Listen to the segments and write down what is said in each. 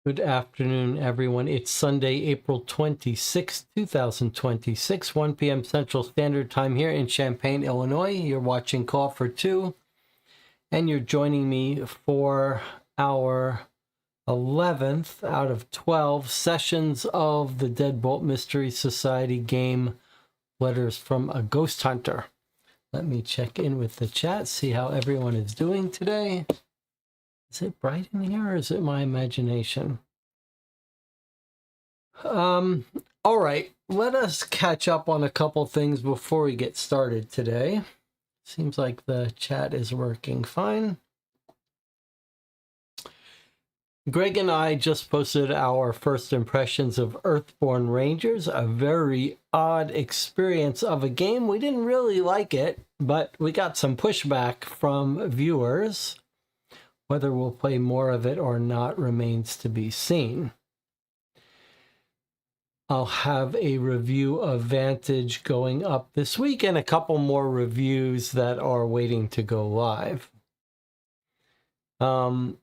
Good afternoon, everyone. It's Sunday, April 26th, 2026, 1 p.m. Central Standard Time here in Champaign, Illinois. You're watching Call for Two, and you're joining me for our 11th out of 12 sessions of the Deadbolt Mystery Society game, Letters from a Ghost Hunter. Let me check in with the chat, see how everyone is doing today. Is it bright in here, or is it my imagination? All right, let us catch up on a couple things before we get started today. Seems like the chat is working fine. Greg and I just posted our first impressions of Earthborn Rangers, a very odd experience of a game. We didn't really like it, but we got some pushback from viewers. Whether we'll play more of it or not remains to be seen. I'll have a review of Vantage going up this week and a couple more reviews that are waiting to go live. I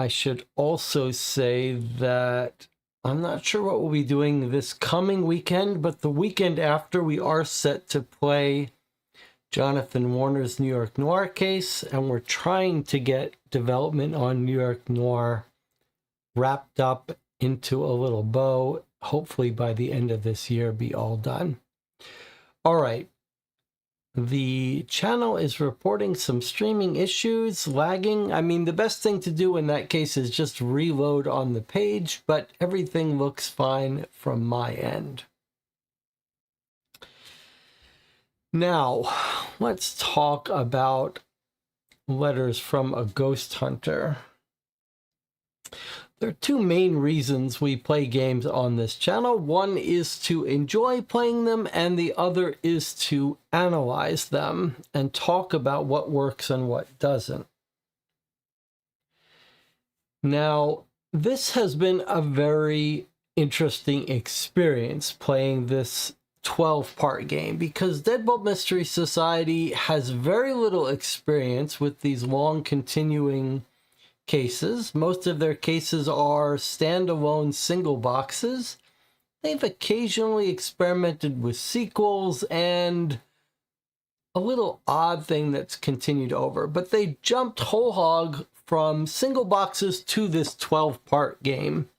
should also say that I'm not sure what we'll be doing this coming weekend, but the weekend after we are set to play Jonathan Warner's New York Noir case, and we're trying to get development on New York Noir wrapped up into a little bow. Hopefully by the end of this year, be all done. All right. The channel is reporting some streaming issues, lagging. I mean, the best thing to do in that case is just reload on the page, but everything looks fine from my end. Now, let's talk about Letters from a Ghost Hunter. There are two main reasons we play games on this channel. One is to enjoy playing them, and the other is to analyze them and talk about what works and what doesn't. Now, this has been a very interesting experience playing this 12-part game, because Deadbolt Mystery Society has very little experience with these long continuing cases. Most of their cases are standalone single boxes. They've occasionally experimented with sequels and a little odd thing that's continued over, but they jumped whole hog from single boxes to this 12-part game.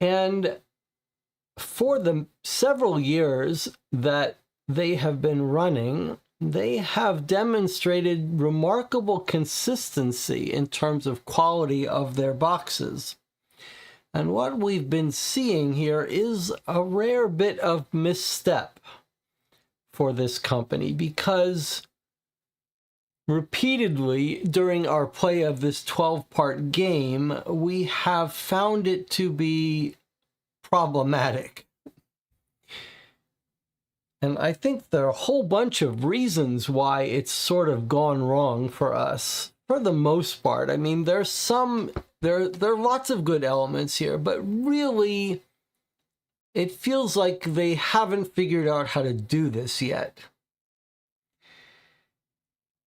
And for the several years that they have been running, they have demonstrated remarkable consistency in terms of quality of their boxes. And what we've been seeing here is a rare bit of misstep for this company, because repeatedly during our play of this 12-part game, we have found it to be problematic. And I think there are a whole bunch of reasons why it's sort of gone wrong for us, for the most part. I mean, there are lots of good elements here, but really, it feels like they haven't figured out how to do this yet.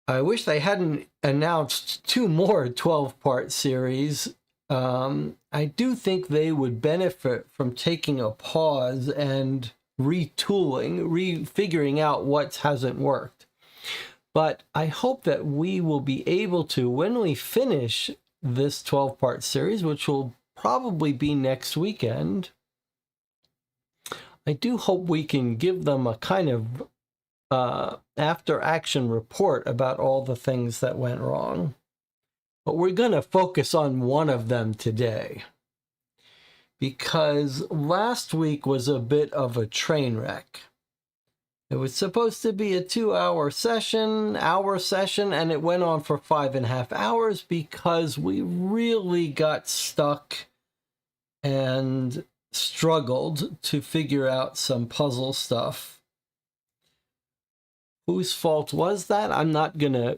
I wish they hadn't announced 2 more 12-part series. I do think they would benefit from taking a pause and retooling, refiguring out what hasn't worked. But I hope that we will be able to, when we finish this 12-part series, which will probably be next weekend, I do hope we can give them a kind of after-action report about all the things that went wrong. But we're going to focus on one of them today, because last week was a bit of a train wreck. It was supposed to be a 2-hour session, and it went on for 5.5 hours because we really got stuck and struggled to figure out some puzzle stuff. Whose fault was that? I'm not going to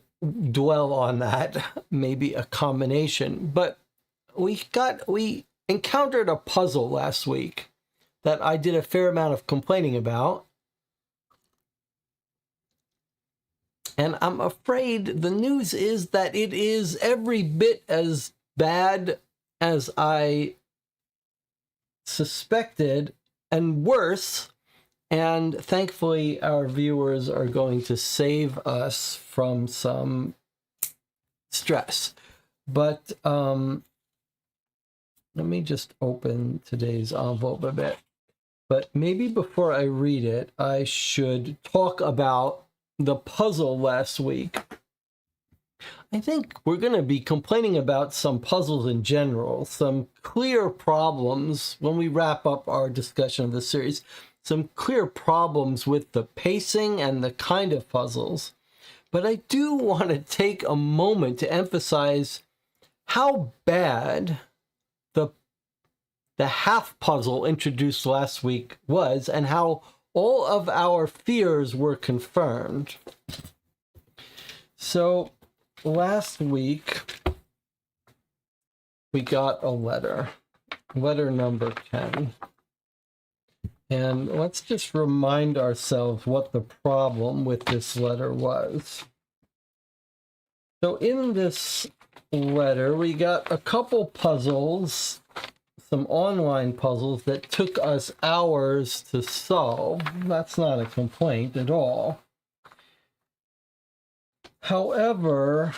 dwell on that. Maybe a combination. But we encountered a puzzle last week that I did a fair amount of complaining about. And I'm afraid the news is that it is every bit as bad as I suspected, and worse. And thankfully, our viewers are going to save us from some stress. But let me just open today's envelope a bit. But maybe before I read it, I should talk about the puzzle last week. I think we're going to be complaining about some puzzles in general, some clear problems when we wrap up our discussion of the series, some clear problems with the pacing and the kind of puzzles. But I do want to take a moment to emphasize how bad the half puzzle introduced last week was, and how all of our fears were confirmed. So last week, we got a letter number 10. And let's just remind ourselves what the problem with this letter was. So in this letter, we got a couple puzzles, some online puzzles that took us hours to solve. That's not a complaint at all. However,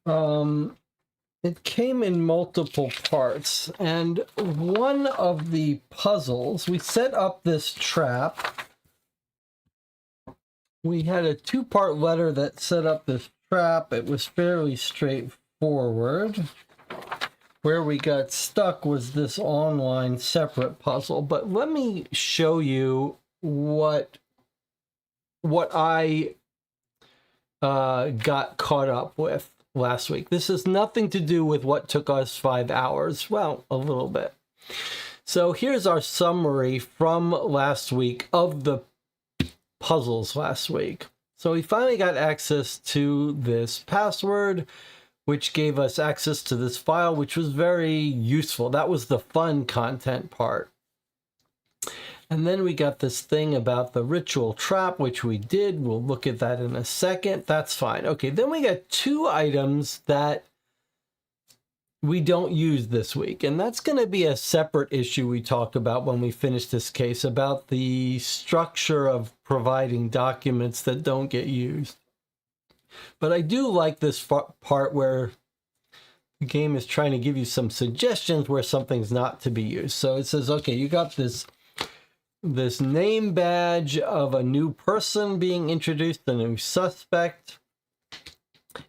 it came in multiple parts, and one of the puzzles, we set up this trap. We had a 2-part letter that set up this trap. It was fairly straightforward. Where we got stuck was this online separate puzzle. But let me show you what I got caught up with last week. This has nothing to do with what took us 5 hours. Well, a little bit. So here's our summary from last week of the puzzles last week. So we finally got access to this password, which gave us access to this file, which was very useful. That was the fun content part. And then we got this thing about the ritual trap, which we did. We'll look at that in a second. That's fine. Okay, then we got 2 items that we don't use this week. And that's going to be a separate issue we talk about when we finish this case, about the structure of providing documents that don't get used. But I do like this part where the game is trying to give you some suggestions where something's not to be used. So it says, okay, you got this name badge of a new person being introduced, a new suspect.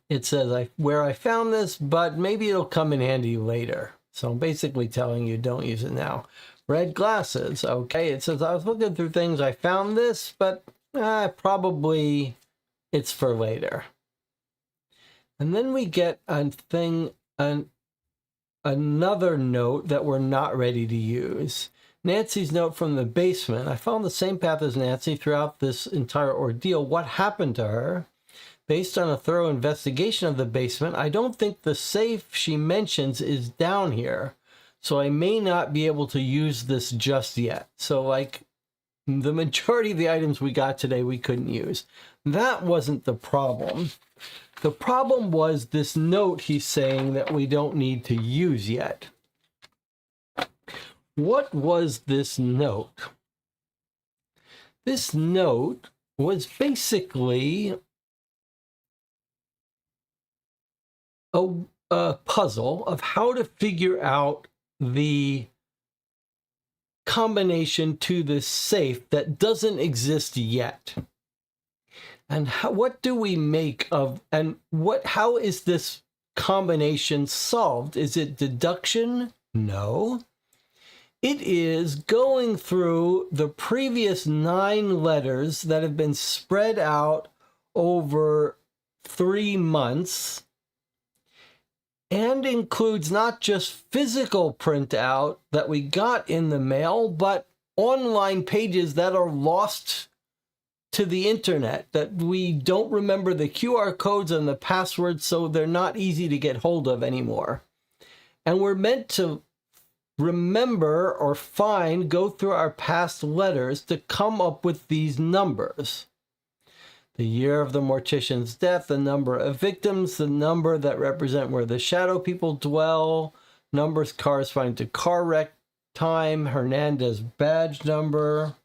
It says where I found this, but maybe it'll come in handy later. So I'm basically telling you don't use it now. Red glasses. Okay, it says I was looking through things, I found this, but probably it's for later. And then we get another note that we're not ready to use. Nancy's note from the basement. I followed the same path as Nancy throughout this entire ordeal. What happened to her? Based on a thorough investigation of the basement, I don't think the safe she mentions is down here. So I may not be able to use this just yet. So like the majority of the items we got today, we couldn't use. That wasn't the problem. The problem was this note he's saying that we don't need to use yet. What was this note? This note was basically a puzzle of how to figure out the combination to this safe that doesn't exist yet. And what do we make of, and how is this combination solved? Is it deduction? No. It is going through the previous 9 letters that have been spread out over 3 months, and includes not just physical printout that we got in the mail, but online pages that are lost to the internet, that we don't remember the QR codes and the passwords, so they're not easy to get hold of anymore. And we're meant to remember or go through our past letters to come up with these numbers. The year of the mortician's death, the number of victims, the number that represent where the shadow people dwell, numbers corresponding to car wreck time, Hernandez badge number,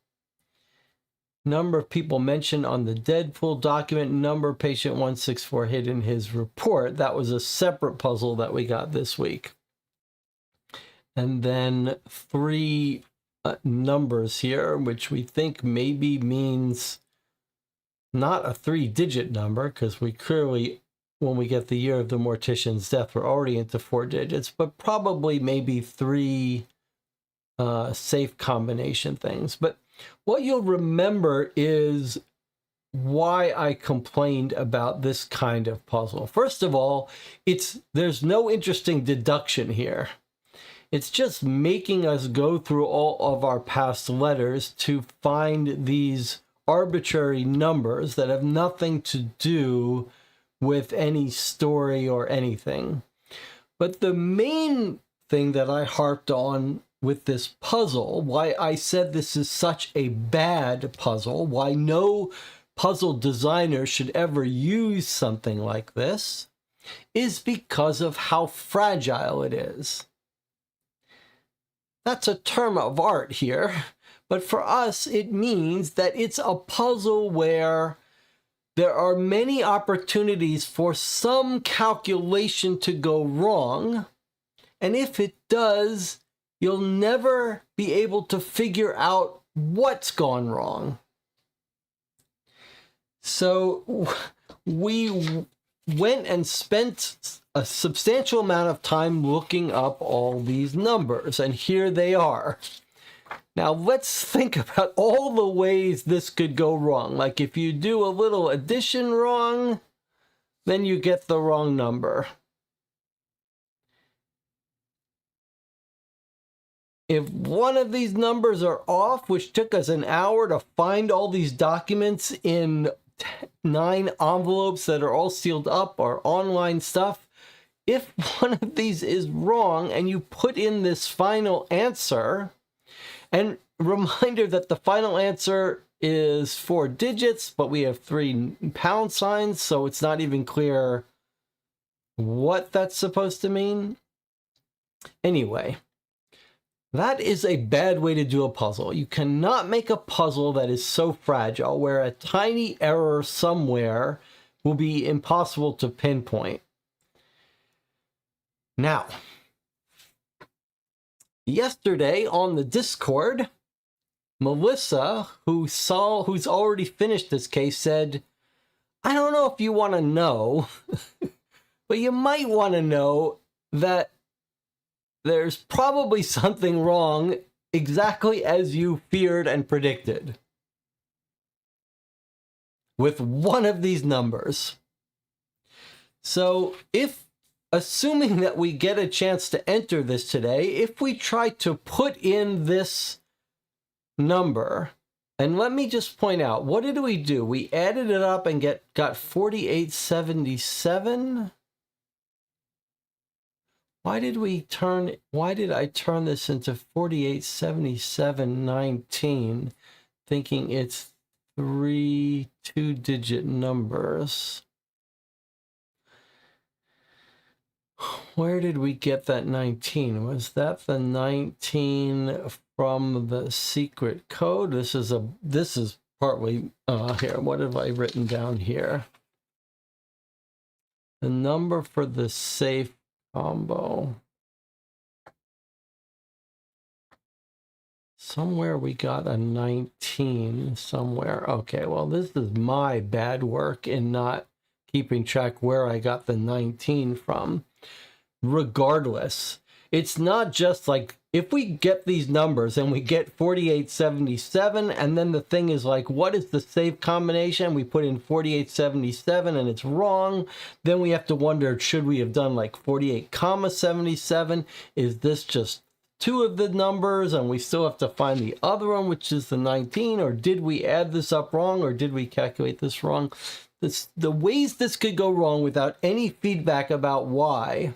number of people mentioned on the Deadpool document, number patient 164 hit in his report. That was a separate puzzle that we got this week. And then 3 numbers here, which we think maybe means not a 3-digit number, because we clearly, when we get the year of the mortician's death, we're already into 4 digits, but probably maybe 3 safe combination things. But what you'll remember is why I complained about this kind of puzzle. First of all, there's no interesting deduction here. It's just making us go through all of our past letters to find these arbitrary numbers that have nothing to do with any story or anything. But the main thing that I harped on with this puzzle, why I said this is such a bad puzzle, why no puzzle designer should ever use something like this, is because of how fragile it is. That's a term of art here, but for us, it means that it's a puzzle where there are many opportunities for some calculation to go wrong, and if it does, you'll never be able to figure out what's gone wrong. So we went and spent a substantial amount of time looking up all these numbers, and here they are. Now let's think about all the ways this could go wrong. Like if you do a little addition wrong, then you get the wrong number. If one of these numbers are off, which took us an hour to find all these documents in 9 envelopes that are all sealed up or online stuff, if one of these is wrong and you put in this final answer, and reminder that the final answer is 4 digits, but we have 3 pound signs, so it's not even clear what that's supposed to mean. Anyway, that is a bad way to do a puzzle. You cannot make a puzzle that is so fragile where a tiny error somewhere will be impossible to pinpoint. Now, yesterday on the Discord, Melissa, who's already finished this case, said, I don't know if you want to know, but you might want to know that there's probably something wrong exactly as you feared and predicted with one of these numbers. So assuming that we get a chance to enter this today, if we try to put in this number, and let me just point out, what did we do? We added it up and got 4877. Why did I turn this into 487719, thinking it's 3 two-digit numbers? Where did we get that 19? Was that the 19 from the secret code? This is partly here. What have I written down here? The number for the safe combo. Somewhere we got a 19 somewhere. Okay, well, this is my bad work in not keeping track where I got the 19 from. Regardless, it's not just like, if we get these numbers and we get 4877 and then the thing is like, what is the safe combination? We put in 4877 and it's wrong. Then we have to wonder, should we have done like 48,77? Is this just 2 of the numbers and we still have to find the other one, which is the 19? Or did we add this up wrong, or did we calculate this wrong? The ways this could go wrong without any feedback about why,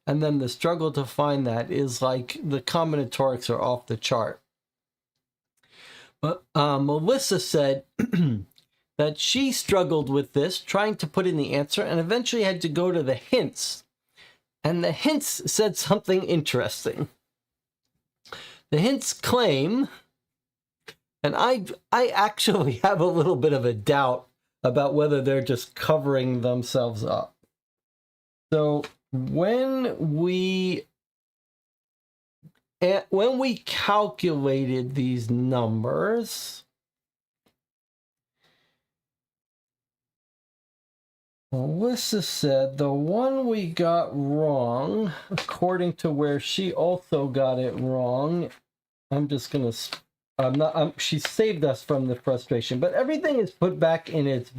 and then the struggle to find that, is like the combinatorics are off the chart. But Melissa said that she struggled with this, trying to put in the answer, and eventually had to go to the hints. And the hints said something interesting. The hints claim, and I actually have a little bit of a doubt about whether they're just covering themselves up. So when we calculated these numbers, Melissa said the one we got wrong, according to where she also got it wrong, she saved us from the frustration, but everything is put back in its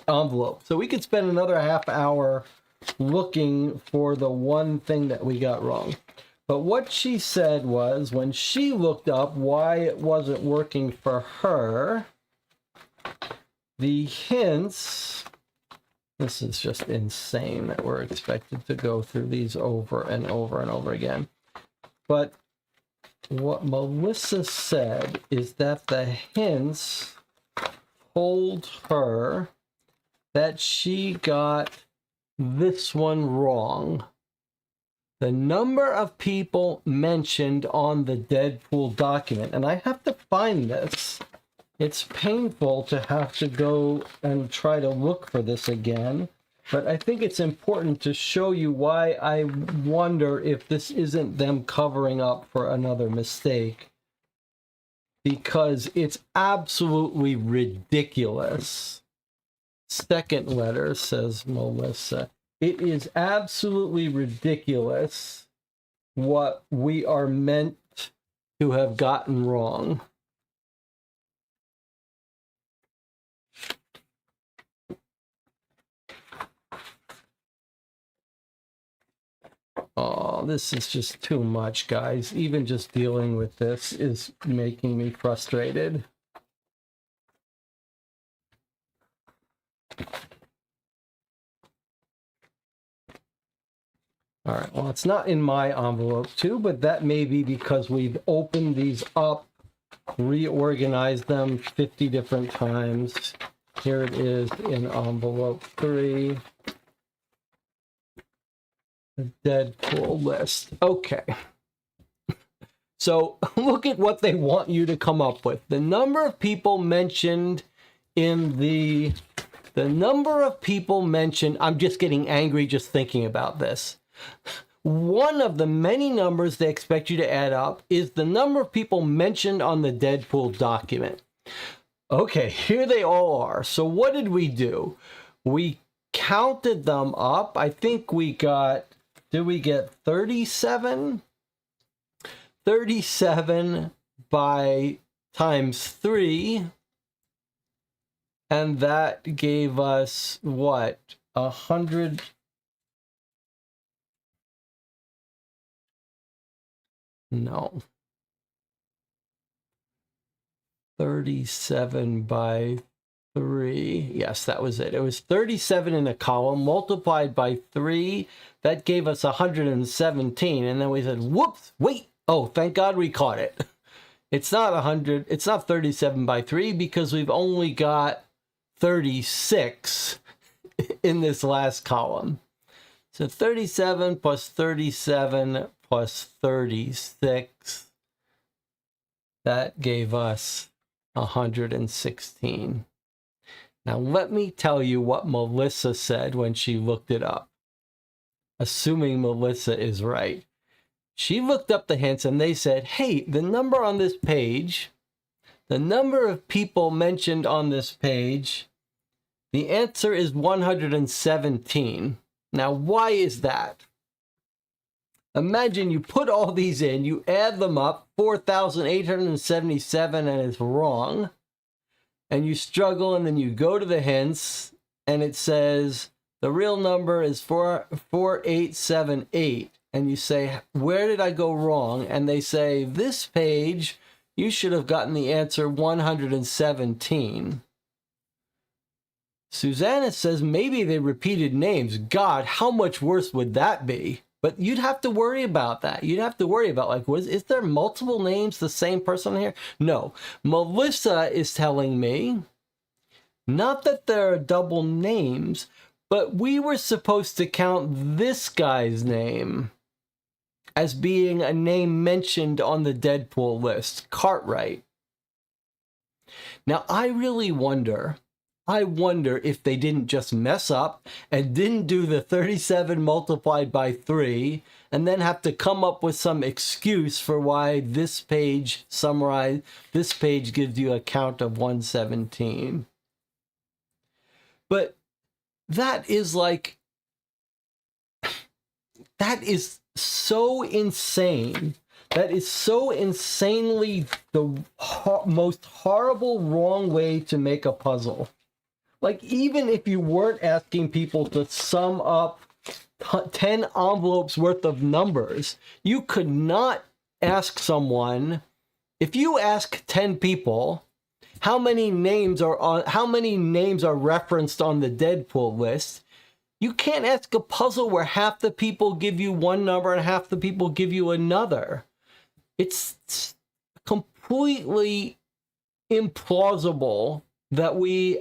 envelope. So we could spend another half hour looking for the one thing that we got wrong. But what she said was, when she looked up why it wasn't working for her, the hints, this is just insane that we're expected to go through these over and over and over again. But what Melissa said is that the hints told her that she got this one wrong. The number of people mentioned on the Deadpool document, and I have to find this. It's painful to have to go and try to look for this again, but I think it's important to show you why I wonder if this isn't them covering up for another mistake, because it's absolutely ridiculous. Second letter, says Melissa. It is absolutely ridiculous what we are meant to have gotten wrong. Oh, this is just too much, guys. Even just dealing with this is making me frustrated. All right, well, it's not in my envelope too, but that may be because we've opened these up reorganize them 50 different times. Here it is in envelope 3. The Deadpool list. Okay. So look at what they want you to come up with. The number of people mentioned in the number of people mentioned, I'm just getting angry just thinking about this. One of the many numbers they expect you to add up is the number of people mentioned on the Deadpool document. Okay, here they all are. So what did we do? We counted them up. I think we got, did we get 37? 37 by times 3. And that gave us what? 100. No. 37 by 3. Yes, that was it. It was 37 in a column multiplied by 3. That gave us 117. And then we said, whoops, wait. Oh, thank God we caught it. It's not 100. It's not 37 by 3 because we've only got 36 in this last column. So 37 plus 37 plus 36. That gave us 116. Now let me tell you what Melissa said when she looked it up. Assuming Melissa is right. She looked up the hints and they said, hey, the number on this page, the number of people mentioned on this page, the answer is 117. Now, why is that? Imagine you put all these in, you add them up, 4,877, and it's wrong. And you struggle, and then you go to the hints, and it says the real number is 4878. And you say, where did I go wrong? And they say, this page, you should have gotten the answer 117. Susanna says, maybe they repeated names. God, how much worse would that be? But you'd have to worry about that. You'd have to worry about, like, is there multiple names, the same person here? No. Melissa is telling me, not that there are double names, but we were supposed to count this guy's name as being a name mentioned on the Deadpool list, Cartwright. Now, I really wonder if they didn't just mess up and didn't do the 37 multiplied by 3 and then have to come up with some excuse for why this page gives you a count of 117. But that is so insane. That is so insanely the most horrible, wrong way to make a puzzle. Like, even if you weren't asking people to sum up 10 envelopes worth of numbers, you could not ask someone, if you ask 10 people, how many names are referenced on the Deadpool list, you can't ask a puzzle where half the people give you one number and half the people give you another. It's completely implausible that we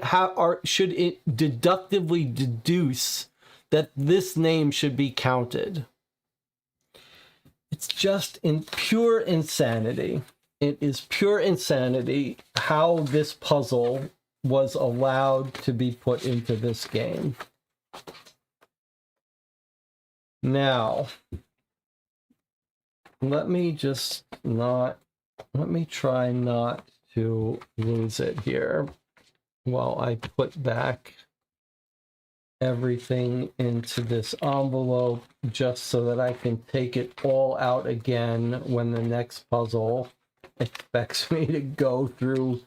should deductively deduce that this name should be counted. It's just in pure insanity. It is pure insanity how this puzzle was allowed to be put into this game. Now, let me try not to lose it here while I put back everything into this envelope just so that I can take it all out again when the next puzzle expects me to go through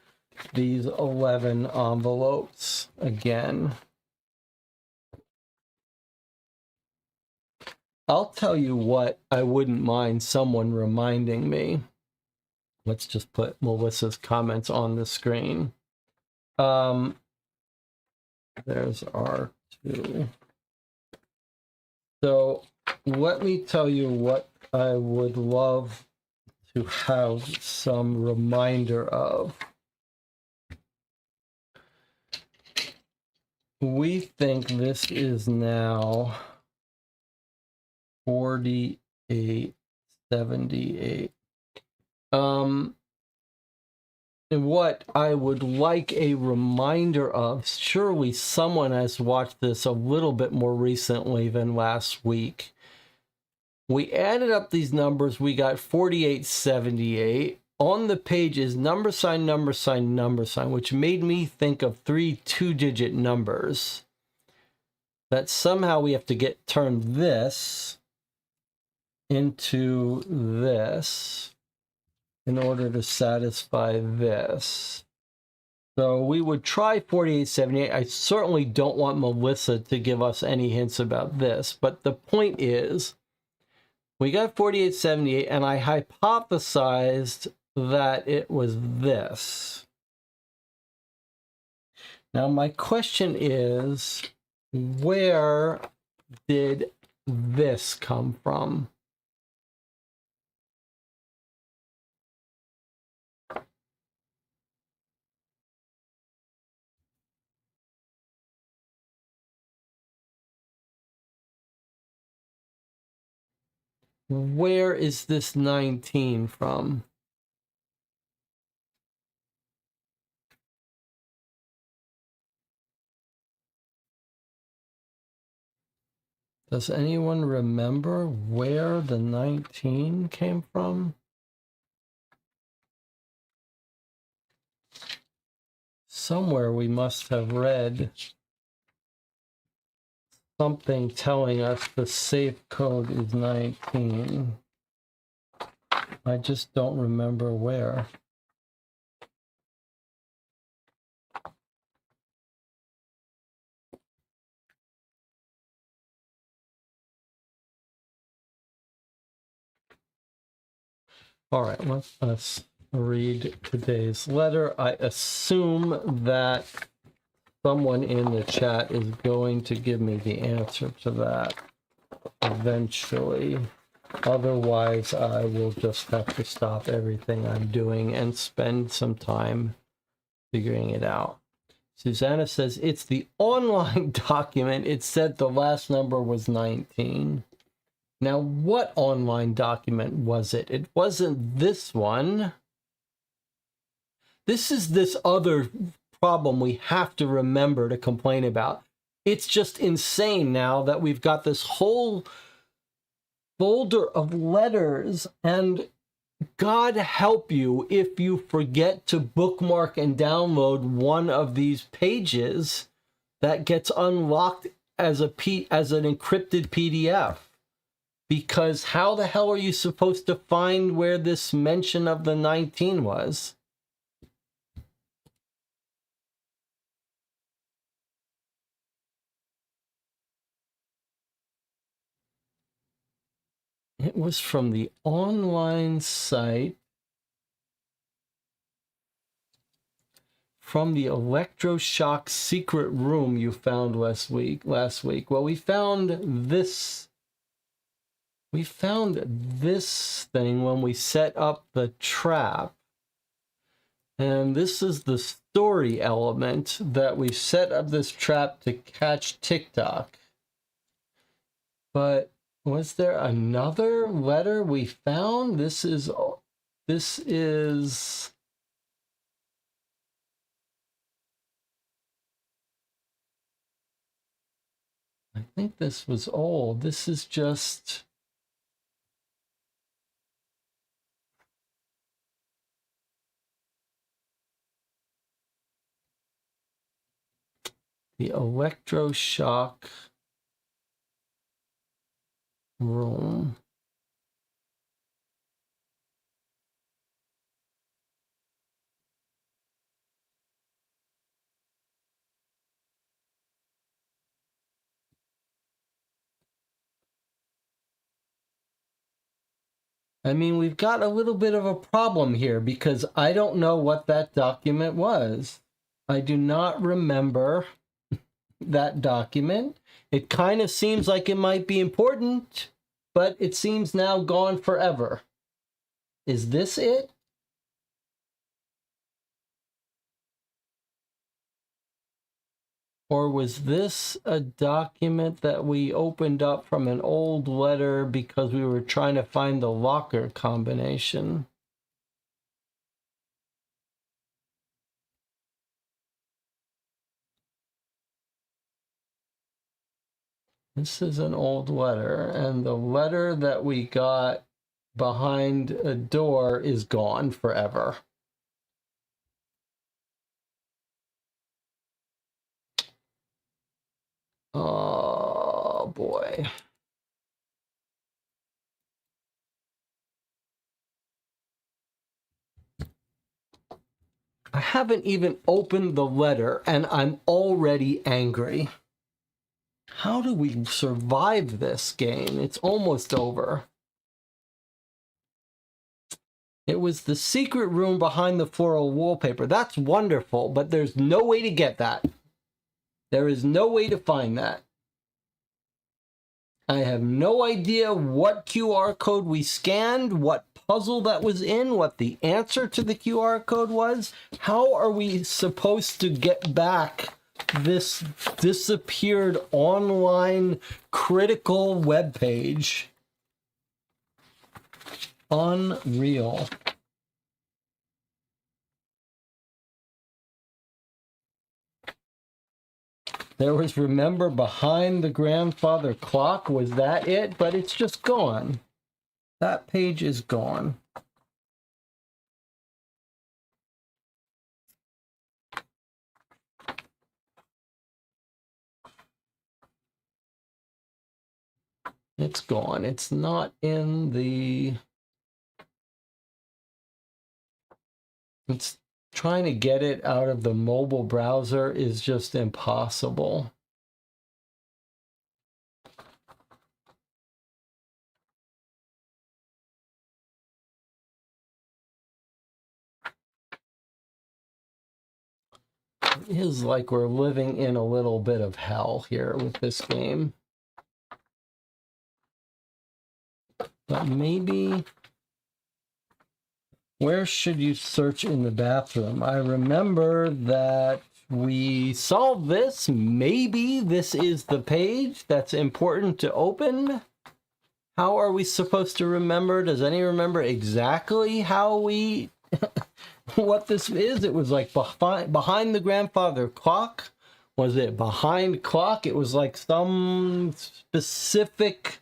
these 11 envelopes again. I'll tell you what, I wouldn't mind someone reminding me. Let's just put Melissa's comments on the screen. There's our 2. So let me tell you what I would love to have some reminder of. We think this is now 4878. And what I would like a reminder of, surely someone has watched this a little bit more recently than last week. We added up these numbers, we got 4878. On the page is number sign, number sign, number sign, which made me think of 3 two-digit numbers. That somehow we have to turn this into this in order to satisfy this. So we would try 4878. I certainly don't want Melissa to give us any hints about this, but the point is, we got 4878, and I hypothesized that it was this. Now my question is, where did this come from? Where is this 19 from? Does anyone remember where the 19 came from? Somewhere we must have read something telling us the safe code is 19. I just don't remember where. All right, let's read today's letter. I assume that someone in the chat is going to give me the answer to that eventually. Otherwise, I will just have to stop everything I'm doing and spend some time figuring it out. Susanna says, it's the online document. It said the last number was 19. Now, what online document was it? It wasn't this one. This is this other problem we have to remember to complain about. It's just insane now that we've got this whole folder of letters, and God help you if you forget to bookmark and download one of these pages that gets unlocked as an encrypted PDF. Because how the hell are you supposed to find where this mention of the 19 was? It was from the online site, from the electroshock secret room you found last week. Well, we found this. We found this thing when we set up the trap. And this is the story element that we set up this trap to catch TikTok. But was there another letter we found? This is I think this was old. This is just the electroshock room. I mean, we've got a little bit of a problem here because I don't know what that document was. I do not remember that document. It kind of seems like it might be important, but it seems now gone forever. Is this it? Or was this a document that we opened up from an old letter because we were trying to find the locker combination? This is an old letter, and the letter that we got behind a door is gone forever. Oh boy. I haven't even opened the letter and I'm already angry. How do we survive this game? It's almost over. It was the secret room behind the floral wallpaper. That's wonderful, but there's no way to get that. There is no way to find that. I have no idea what QR code we scanned, what puzzle that was in, what the answer to the QR code was. How are we supposed to get back this disappeared online critical web page? Unreal. There was, remember, behind the grandfather clock. Was that it? But it's just gone. That page is gone. It's gone. It's not in the... It's trying to get it out of the mobile browser is just impossible. It is like we're living in a little bit of hell here with this game. But maybe... Where should you search in the bathroom? I remember that we solved this. Maybe this is the page that's important to open. How are we supposed to remember? Does anyone remember exactly how we... what this is? It was like behind the grandfather clock. Was it behind clock? It was like some specific...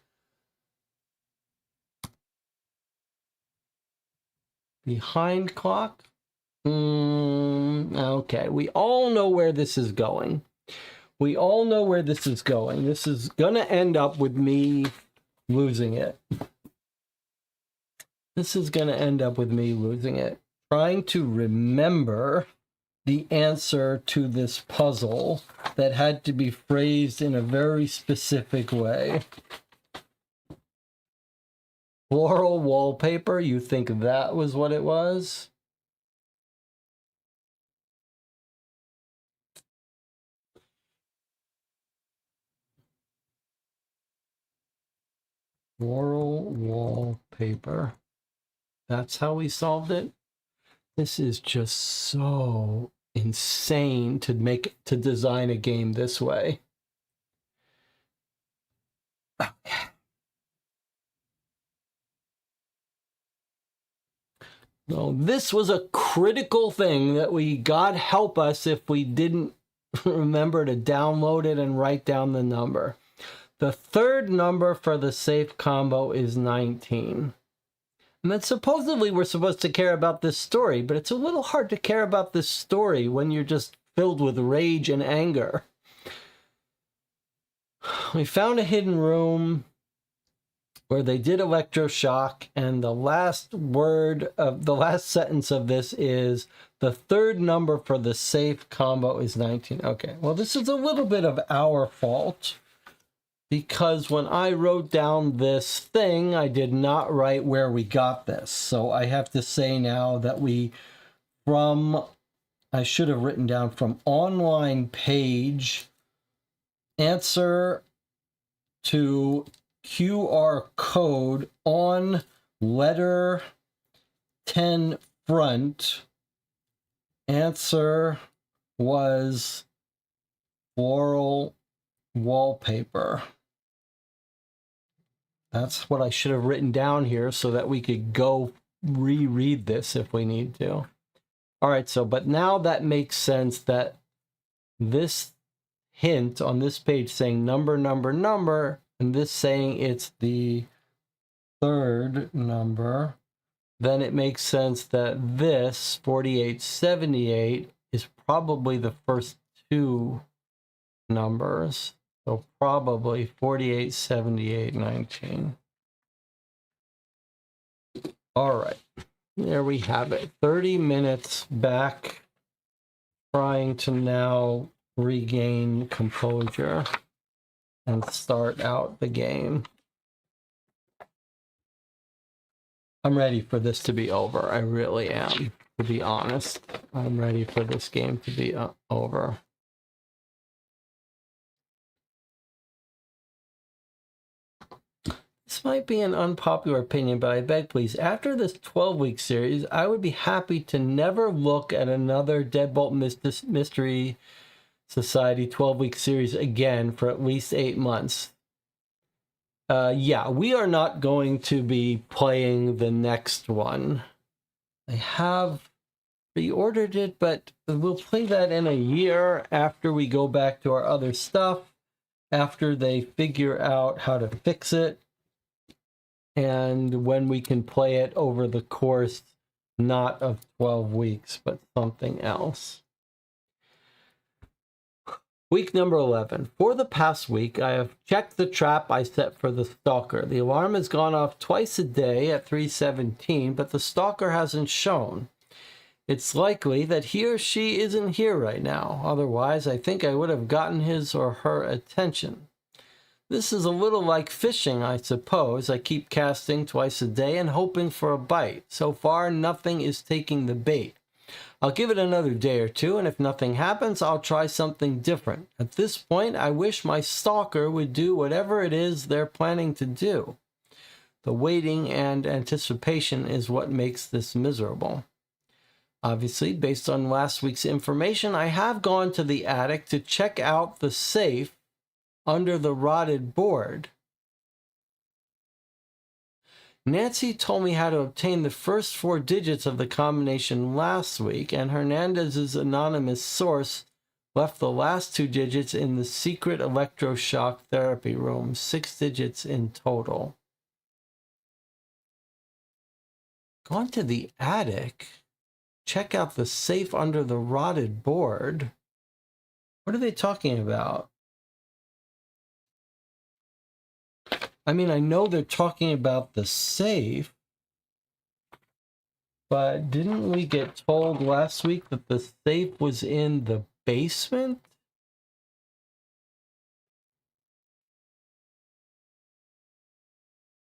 Behind clock? Okay, we all know where this is going. We all know where this is going. This is gonna end up with me losing it. This is gonna end up with me losing it. Trying to remember the answer to this puzzle that had to be phrased in a very specific way. Floral wallpaper, you think that was what it was? Floral wallpaper. That's how we solved it? This is just so insane to design a game this way. So this was a critical thing that God help us if we didn't remember to download it and write down the number. The third number for the safe combo is 19. And then supposedly we're supposed to care about this story, but it's a little hard to care about this story when you're just filled with rage and anger. We found a hidden room where they did electroshock, and the last word of the last sentence of this is the third number for the safe combo is 19. Okay, well, this is a little bit of our fault because when I wrote down this thing, I did not write where we got this. So I have to say now that I should have written down from online page, answer to QR code on letter 10 front. Answer was floral wallpaper. That's what I should have written down here so that we could go reread this if we need to. All right, so, but now that makes sense that this hint on this page saying number, and this saying it's the third number, then it makes sense that this 4878 is probably the first two numbers. So probably 48, 78, 19. All right, there we have it. 30 minutes back, trying to now regain composure and start out the game. I'm ready for this to be over. I really am, to be honest. I'm ready for this game to be over. This might be an unpopular opinion, but I beg please, after this 12-week series, I would be happy to never look at another Deadbolt Mystery Society 12-week series again for at least 8 months. Yeah, we are not going to be playing the next one. I have pre-ordered it, but we'll play that in a year after we go back to our other stuff, after they figure out how to fix it, and when we can play it over the course not of 12 weeks, but something else. Week number 11. For the past week, I have checked the trap I set for the stalker. The alarm has gone off twice a day at 3:17, but the stalker hasn't shown. It's likely that he or she isn't here right now. Otherwise, I think I would have gotten his or her attention. This is a little like fishing, I suppose. I keep casting twice a day and hoping for a bite. So far, nothing is taking the bait. I'll give it another day or two, and if nothing happens, I'll try something different. At this point, I wish my stalker would do whatever it is they're planning to do. The waiting and anticipation is what makes this miserable. Obviously, based on last week's information, I have gone to the attic to check out the safe under the rotted board. Nancy told me how to obtain the first 4 digits of the combination last week, and Hernandez's anonymous source left the last 2 digits in the secret electroshock therapy room, 6 digits in total. Gone to the attic, check out the safe under the rotted board. What are they talking about? I mean, I know they're talking about the safe, but didn't we get told last week that the safe was in the basement?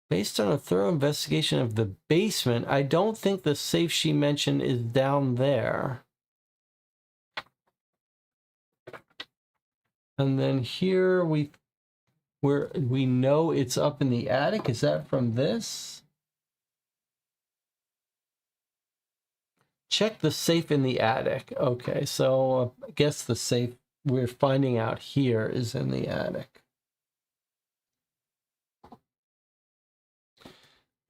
Based on a thorough investigation of the basement, I don't think the safe she mentioned is down there. And then here we know it's up in the attic. Is that from this? Check the safe in the attic. Okay, so I guess the safe we're finding out here is in the attic.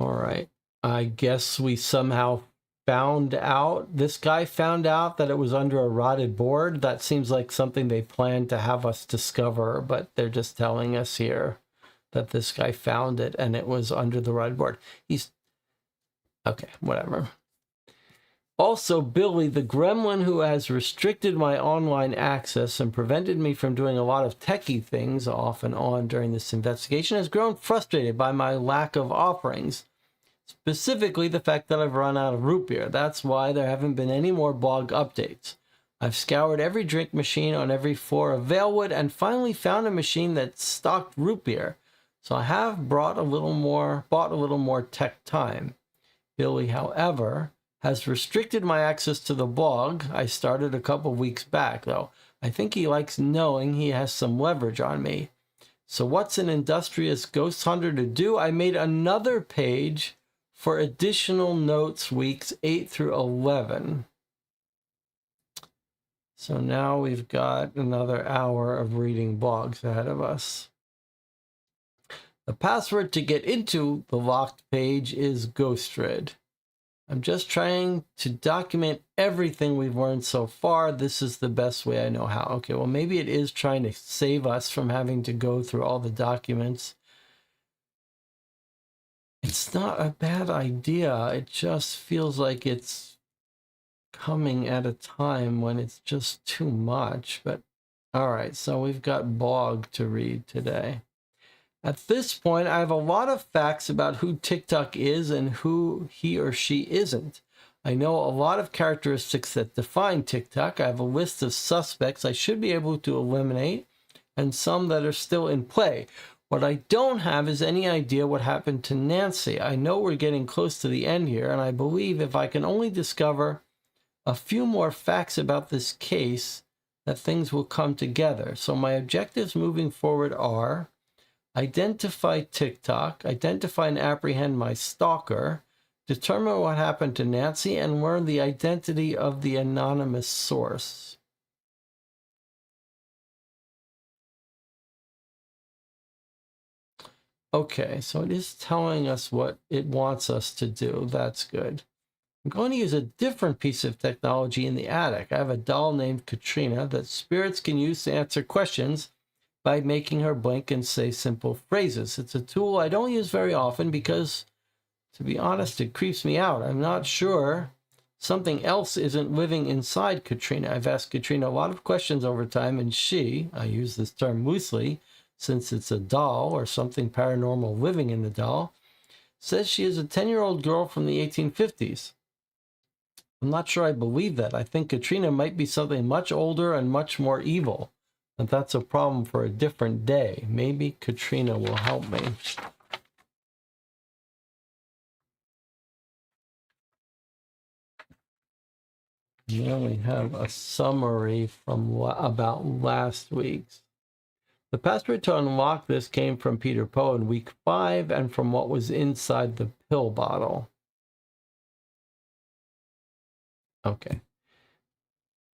All right. I guess we somehow found out, this guy found out that it was under a rotted board. That seems like something they planned to have us discover, but they're just telling us here that this guy found it and it was under the rotted board. Okay, whatever. Also, Billy, the gremlin who has restricted my online access and prevented me from doing a lot of techie things off and on during this investigation, has grown frustrated by my lack of offerings. Specifically, the fact that I've run out of root beer. That's why there haven't been any more blog updates. I've scoured every drink machine on every floor of Vailwood and finally found a machine that stocked root beer. So I have bought a little more tech time. Billy, however, has restricted my access to the blog I started a couple weeks back, though. I think he likes knowing he has some leverage on me. So what's an industrious ghost hunter to do? I made another page for additional notes weeks 8 through 11. So now we've got another hour of reading blogs ahead of us. The password to get into the locked page is Ghostred. I'm just trying to document everything we've learned so far. This is the best way I know how. Okay, well, maybe it is trying to save us from having to go through all the documents. It's not a bad idea. It just feels like it's coming at a time when it's just too much. But all right, so we've got blog to read today. At this point, I have a lot of facts about who TikTok is and who he or she isn't. I know a lot of characteristics that define TikTok. I have a list of suspects I should be able to eliminate and some that are still in play. What I don't have is any idea what happened to Nancy. I know we're getting close to the end here, and I believe if I can only discover a few more facts about this case, that things will come together. So my objectives moving forward are: identify TikTok, identify and apprehend my stalker, determine what happened to Nancy, and learn the identity of the anonymous source. Okay, so it is telling us what it wants us to do. That's good. I'm going to use a different piece of technology in the attic. I have a doll named Katrina that spirits can use to answer questions by making her blink and say simple phrases. It's a tool I don't use very often because, to be honest, it creeps me out. I'm not sure something else isn't living inside Katrina. I've asked Katrina a lot of questions over time, and she, I use this term loosely since it's a doll or something paranormal living in the doll, says she is a 10-year-old girl from the 1850s. I'm not sure I believe that. I think Katrina might be something much older and much more evil. But that's a problem for a different day. Maybe Katrina will help me. Then we have a summary from about last week's. The password to unlock this came from Peter Poe in week 5 and from what was inside the pill bottle. Okay.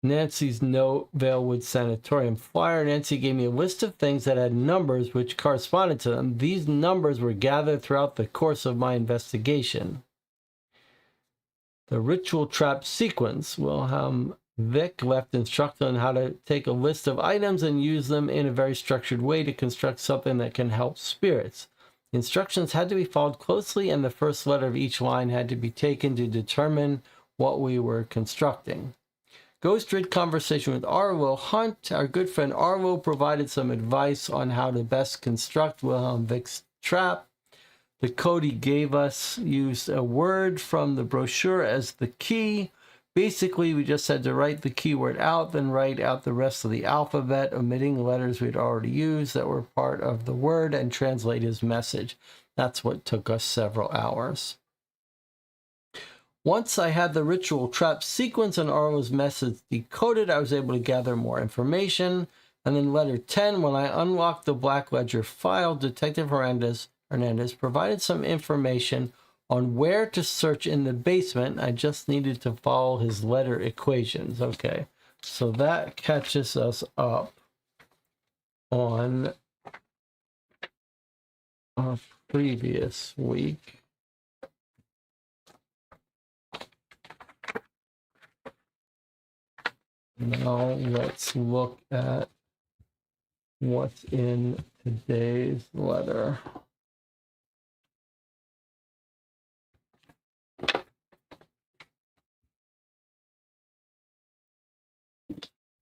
Nancy's note, Valewood Sanatorium flyer. Nancy gave me a list of things that had numbers which corresponded to them. These numbers were gathered throughout the course of my investigation. The ritual trap sequence. Wilhelm Vick left instructions on how to take a list of items and use them in a very structured way to construct something that can help spirits. The instructions had to be followed closely, and the first letter of each line had to be taken to determine what we were constructing. Ghostred conversation with Arlo Hunt. Our good friend Arlo provided some advice on how to best construct Wilhelm Vick's trap. The code he gave us used a word from the brochure as the key. Basically, we just had to write the keyword out, then write out the rest of the alphabet, omitting letters we'd already used that were part of the word, and translate his message. That's what took us several hours. Once I had the ritual trap sequence and Arlo's message decoded, I was able to gather more information. And then letter 10, when I unlocked the Black Ledger file, Detective Hernandez provided some information on where to search in the basement. I just needed to follow his letter equations. Okay, so that catches us up on our previous week. Now let's look at what's in today's letter.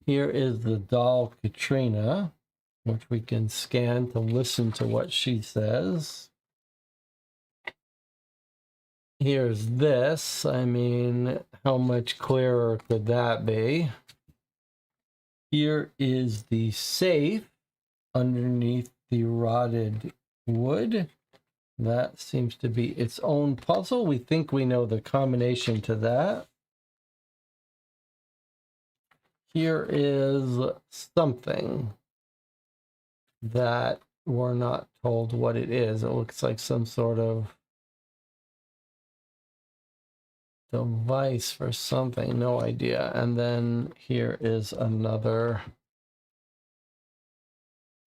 Here is the doll Katrina, which we can scan to listen to what she says. Here's this. I mean, how much clearer could that be? Here is the safe underneath the rotted wood. That seems to be its own puzzle. We think we know the combination to that. Here is something that we're not told what it is. It looks like some sort of device for something, no idea. And then here is another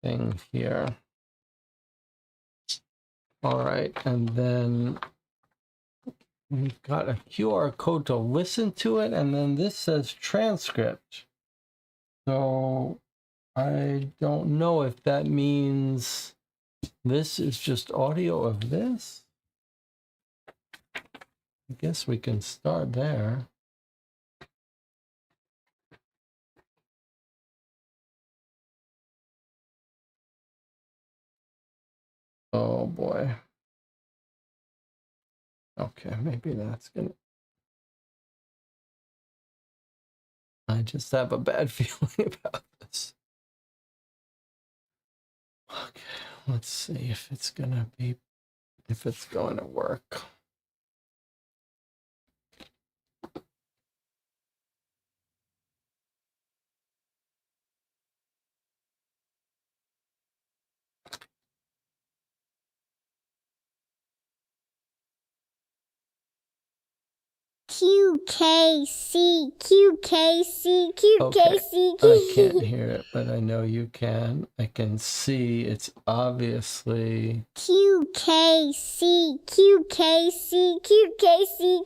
thing here. All right, and then we've got a QR code to listen to it, and then this says transcript. So I don't know if that means this is just audio of this. I guess we can start there. Oh boy. Okay, maybe that's gonna... I just have a bad feeling about this. Okay, let's see if it's going to work. QKC, QKC, QKC. I can't hear it, but I know you can. I can see it's obviously QKC, QKC, QKC.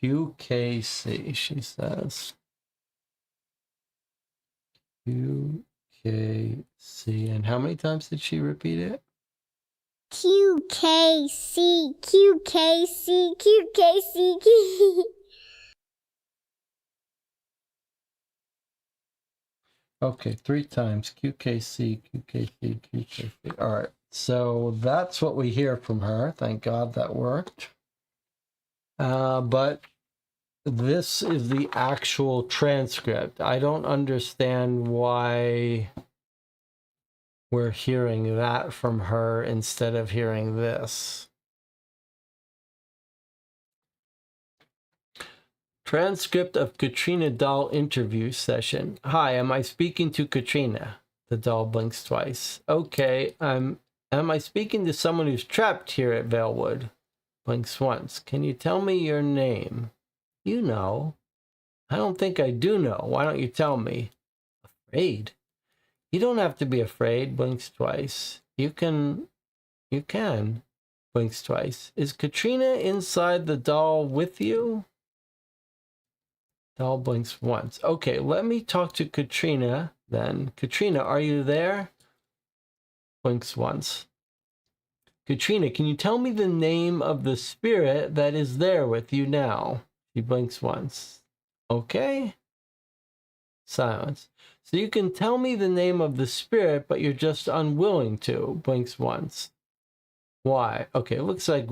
QKC, she says. QKC. And how many times did she repeat it? QKC, QKC, QKC. Okay, 3 times. QKC, QKC, QKC. All right. So that's what we hear from her. Thank God that worked. But this is the actual transcript. I don't understand why we're hearing that from her instead of hearing this. Transcript of Katrina Doll interview session. Hi, am I speaking to Katrina? The doll blinks twice. Okay, am I speaking to someone who's trapped here at Valewood? Blinks once. Can you tell me your name? You know. I don't think I do know. Why don't you tell me? Afraid? You don't have to be afraid. Blinks twice. You can. Blinks twice. Is Katrina inside the doll with you? Doll blinks once. Okay, let me talk to Katrina then. Katrina, are you there? Blinks once. Katrina, can you tell me the name of the spirit that is there with you now? She blinks once. Okay. Silence. So you can tell me the name of the spirit, but you're just unwilling to. Blinks once. Why? Okay, it looks like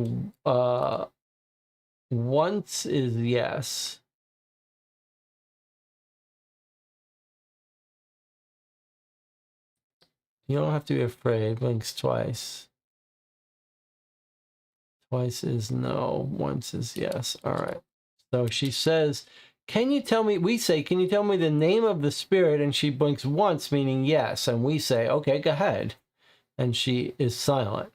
once is yes. You don't have to be afraid. Blinks twice. Twice is no. Once is yes. All right. So she says, can you tell me, we say, can you tell me the name of the spirit? And she blinks once, meaning yes. And we say, okay, go ahead. And she is silent.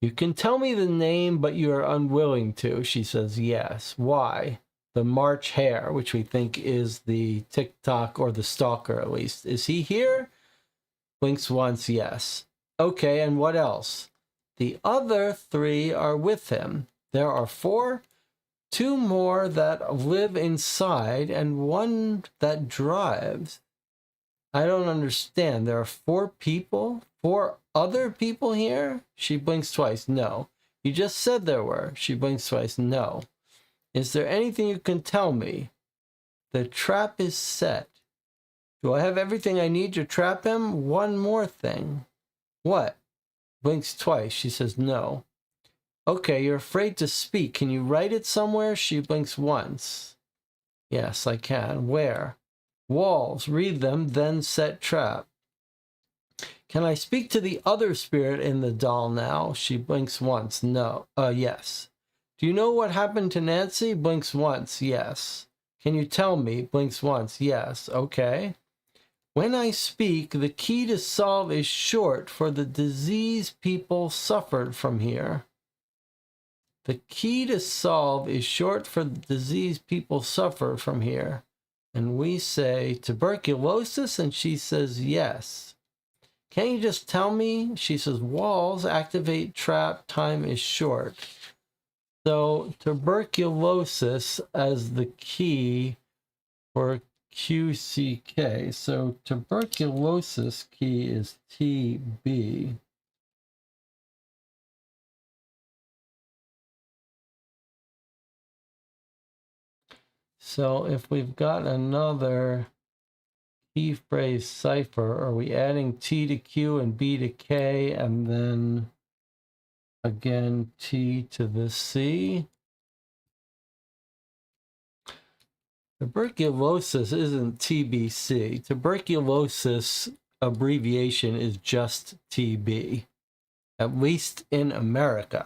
You can tell me the name, but you are unwilling to. She says, yes. Why? The March Hare, which we think is the TikTok or the stalker at least. Is he here? Blinks once, yes. Okay, and what else? The other 3 are with him. There are 4, 2 more that live inside, and 1 that drives. I don't understand. There are 4 people? 4 other people here? She blinks twice. No. You just said there were. She blinks twice. No. Is there anything you can tell me? The trap is set. Do I have everything I need to trap him? One more thing. What? Blinks twice. She says no. Okay, you're afraid to speak. Can you write it somewhere? She blinks once. Yes, I can. Where? Walls. Read them, then set trap. Can I speak to the other spirit in the doll now? She blinks once. No. Yes. Do you know what happened to Nancy? Blinks once. Yes. Can you tell me? Blinks once. Yes. Okay. When I speak, the key to solve is short for the disease people suffered from here. The key to solve is short for the disease people suffer from here. And we say tuberculosis, and she says yes. Can't you just tell me? She says walls activate trap, time is short. So tuberculosis as the key for QCK. So tuberculosis key is TB. So if we've got another key phrase cipher, are we adding T to Q and B to K and then again T to the C? Tuberculosis isn't TBC. Tuberculosis abbreviation is just TB, at least in America.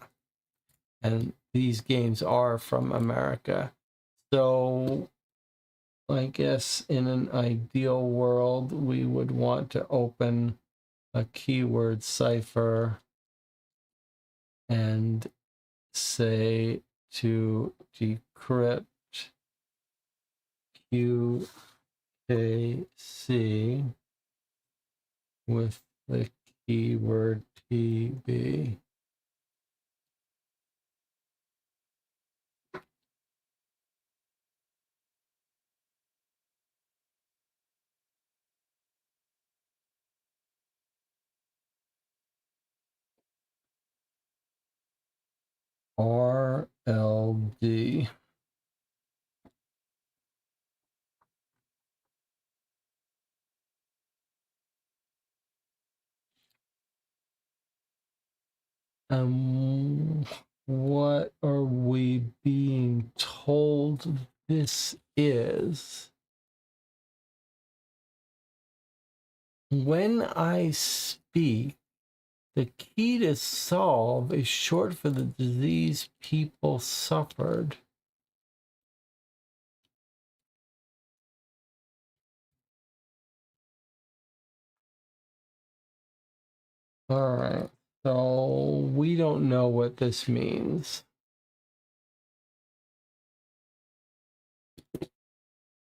And these games are from America. So I guess in an ideal world, we would want to open a keyword cipher and say to decrypt QKC with the keyword TB. RLD. What are we being told this is? When I speak, the key to solve is short for the disease people suffered. All right, so we don't know what this means.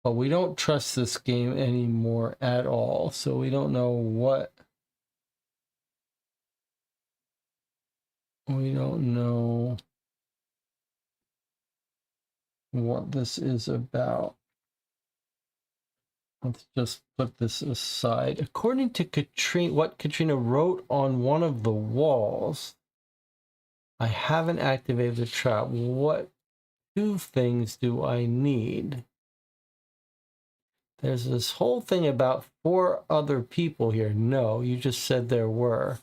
But we don't trust this game anymore at all, so we don't know what. We don't know what this is about. Let's just put this aside. According to Katrina, what Katrina wrote on one of the walls, I haven't activated the trap. What two things do I need? There's this whole thing about 4 other people here. No, you just said there were.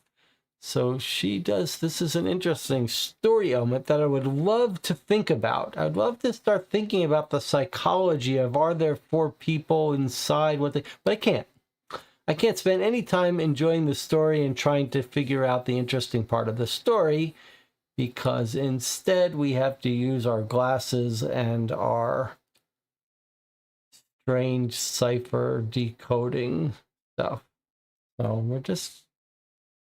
So she does, this is an interesting story element that I would love to think about. I'd love to start thinking about the psychology of, are there 4 people inside what they, but I can't. I can't spend any time enjoying the story and trying to figure out the interesting part of the story, because instead we have to use our glasses and our strange cipher decoding stuff. So we're just,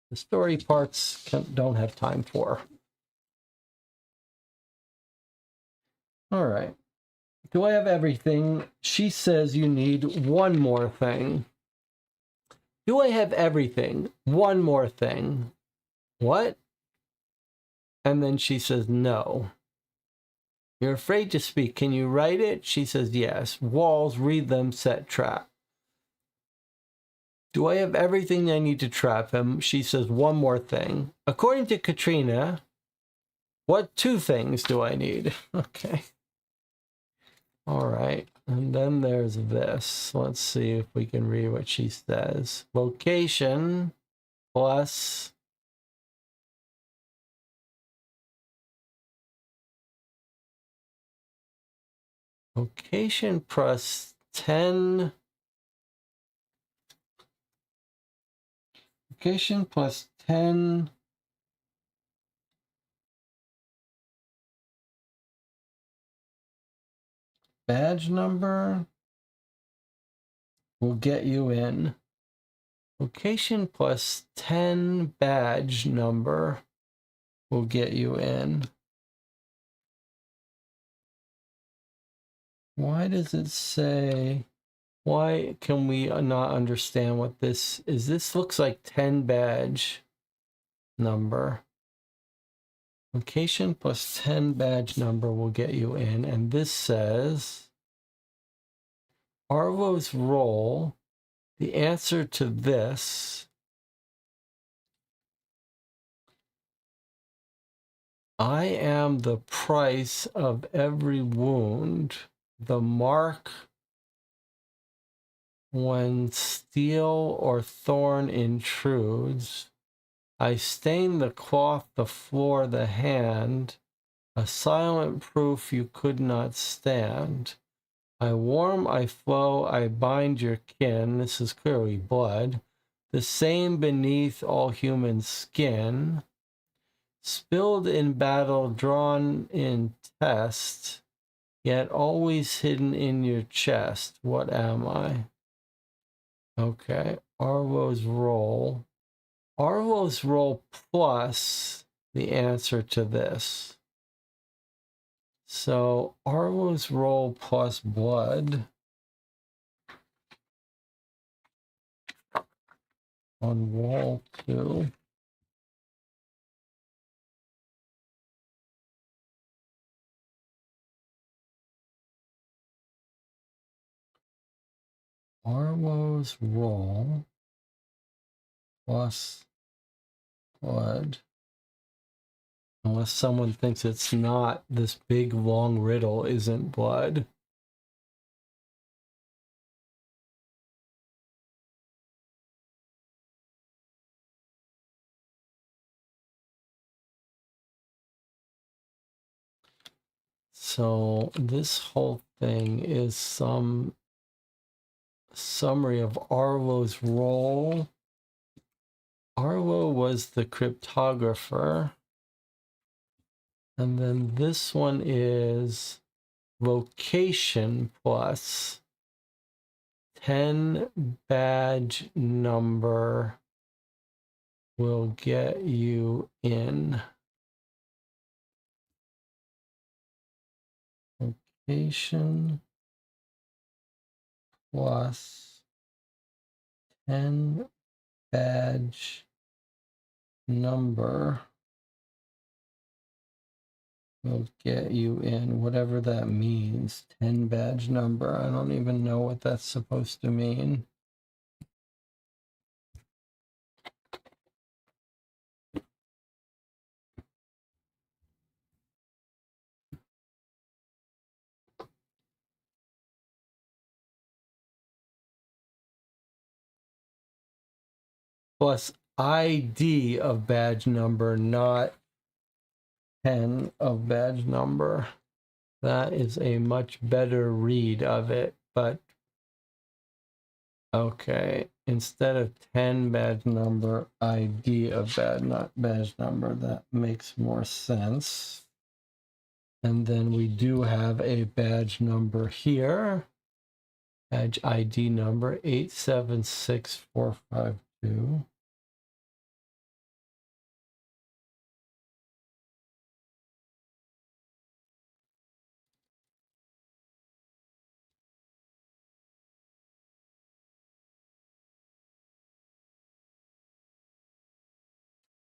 the story parts don't have time for. All right. Do I have everything? She says you need one more thing. Do I have everything? One more thing. What? And then she says no. You're afraid to speak. Can you write it? She says yes. Walls, read them, set trap. Do I have everything I need to trap him? She says one more thing. According to Katrina, what 2 things do I need? Okay. All right. And then there's this. Let's see if we can read what she says. Location plus location plus 10. Location plus 10 badge number will get you in. Location plus 10 badge number will get you in. Why does it say, why can we not understand what this is? This looks like 10 badge number. Location plus 10 badge number will get you in. And this says, Arvo's role, the answer to this, I am the price of every wound, the mark when steel or thorn intrudes. I stain the cloth, the floor, the hand, a silent proof you could not stand. I warm, I flow, I bind your kin. This is clearly blood. The same beneath all human skin. Spilled in battle, drawn in test, yet always hidden in your chest. What am I? Okay, Arvo's role. Arvo's role plus the answer to this. So Arvo's role plus blood on wall 2. Arvo's role plus blood. Unless someone thinks it's not, this big long riddle isn't blood. So this whole thing is some summary of Arvo's role. Arvo was the cryptographer. And then this one is vocation plus 10 badge number will get you in. Vocation plus 10 badge number will get you in, whatever that means. 10 badge number. I don't even know what that's supposed to mean. Plus ID of badge number, not 10 of badge number. That is a much better read of it, but okay. Instead of 10 badge number, ID of badge number, that makes more sense. And then we do have a badge number here. Badge ID number 876452.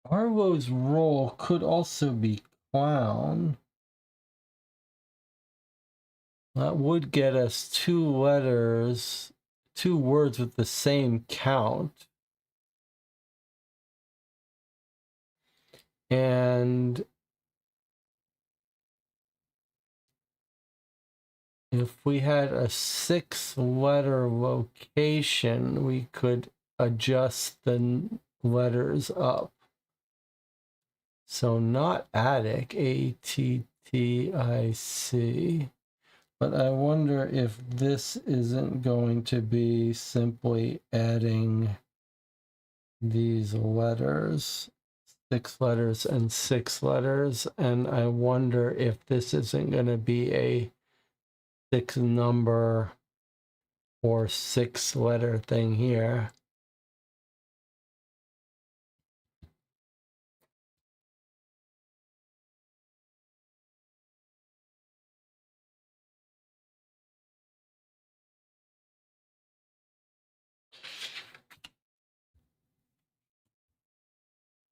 Arvo's role could also be clown. That would get us 2 letters, 2 words with the same count. And if we had a 6-letter location, we could adjust the letters up. So not attic, ATTIC. But I wonder if this isn't going to be simply adding these letters, 6 letters and 6 letters. And I wonder if this isn't going to be a 6 number or 6-letter thing here.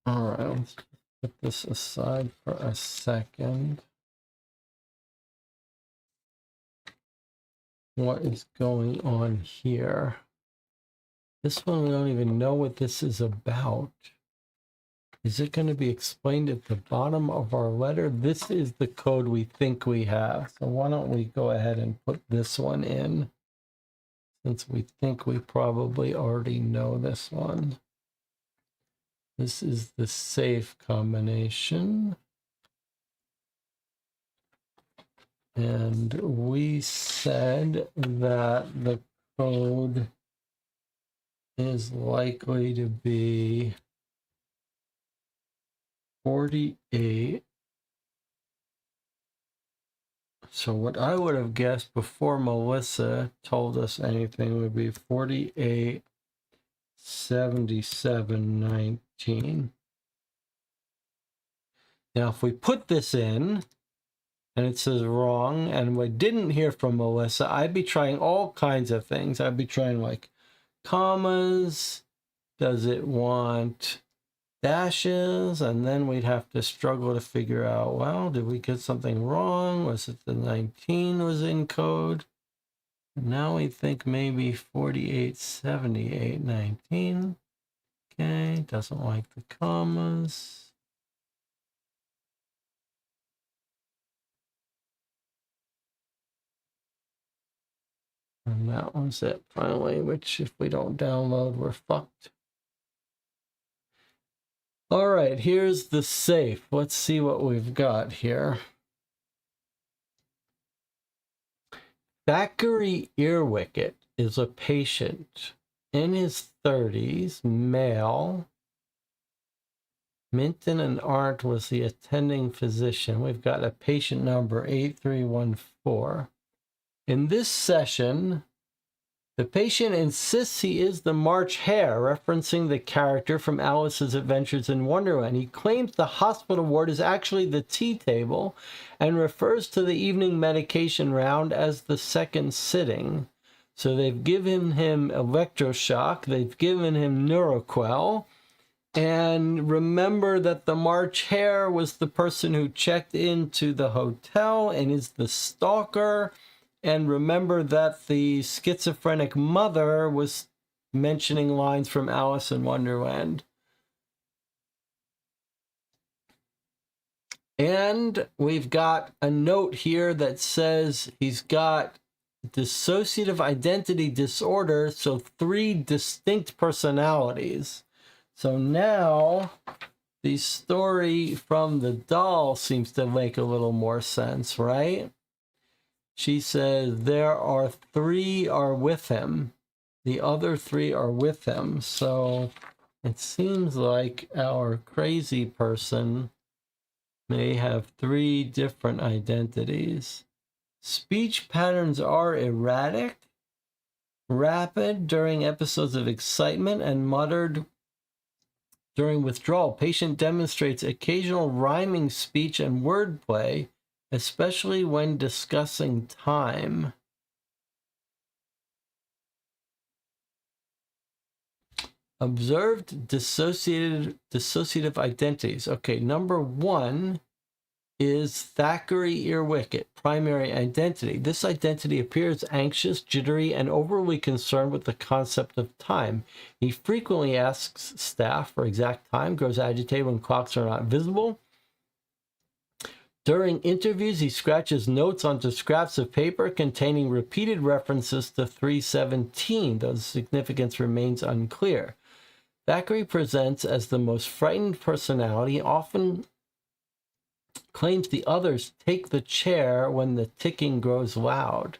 All right, let's put this aside for a second. What is going on here? This one, we don't even know what this is about. Is it going to be explained at the bottom of our letter? This is the code we think we have. So why don't we go ahead and put this one in, since we think we probably already know this one. This is the safe combination. And we said that the code is likely to be 48. So what I would have guessed before Melissa told us anything would be 48, 77, 19. Now, if we put this in and it says wrong and we didn't hear from Melissa, I'd be trying all kinds of things. I'd be trying like commas. Does it want dashes? And then we'd have to struggle to figure out, well, did we get something wrong? Was it the 19 was in code? Now we think maybe 48, 78, 19. Okay, doesn't like the commas. And that one's it finally, which if we don't download, we're fucked. All right, here's the safe. Let's see what we've got here. Thackeray Earwicket is a patient in his 30s, male. Minton and Arndt was the attending physician. We've got a patient number 8314. In this session, the patient insists he is the March Hare, referencing the character from Alice's Adventures in Wonderland. He claims the hospital ward is actually the tea table and refers to the evening medication round as the second sitting. So they've given him electroshock, they've given him Neuroquel, and remember that the March Hare was the person who checked into the hotel and is the stalker. And remember that the schizophrenic mother was mentioning lines from Alice in Wonderland. And we've got a note here that says he's got dissociative identity disorder, so 3 distinct personalities. So now the story from the doll seems to make a little more sense, right? She says there are 3 are with him. The other 3 are with him. So it seems like our crazy person may have 3 different identities. Speech patterns are erratic, rapid during episodes of excitement, and muttered during withdrawal. Patient demonstrates occasional rhyming speech and wordplay, especially when discussing time. Observed dissociative identities. Okay, number 1 is Thackeray Earwicket, primary identity. This identity appears anxious, jittery, and overly concerned with the concept of time. He frequently asks staff for exact time, grows agitated when clocks are not visible. During interviews, he scratches notes onto scraps of paper containing repeated references to 317, though the significance remains unclear. Thackeray presents as the most frightened personality, often claims the others take the chair when the ticking grows loud.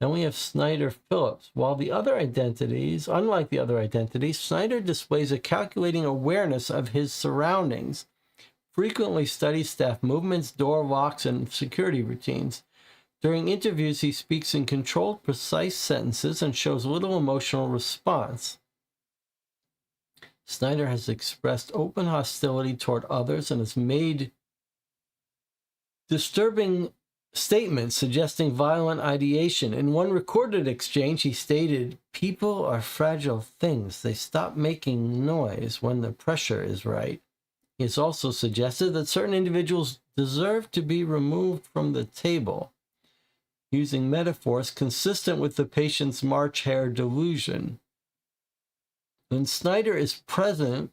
Then we have Snyder Phillips. While the other identities, unlike the other identities, Snyder displays a calculating awareness of his surroundings, frequently studies staff movements, door locks, and security routines. During interviews, he speaks in controlled, precise sentences and shows little emotional response. Snyder has expressed open hostility toward others and has made disturbing statements suggesting violent ideation. In one recorded exchange, he stated, "People are fragile things. They stop making noise when the pressure is right." He has also suggested that certain individuals deserve to be removed from the table, using metaphors consistent with the patient's March hare delusion. When Snyder is present,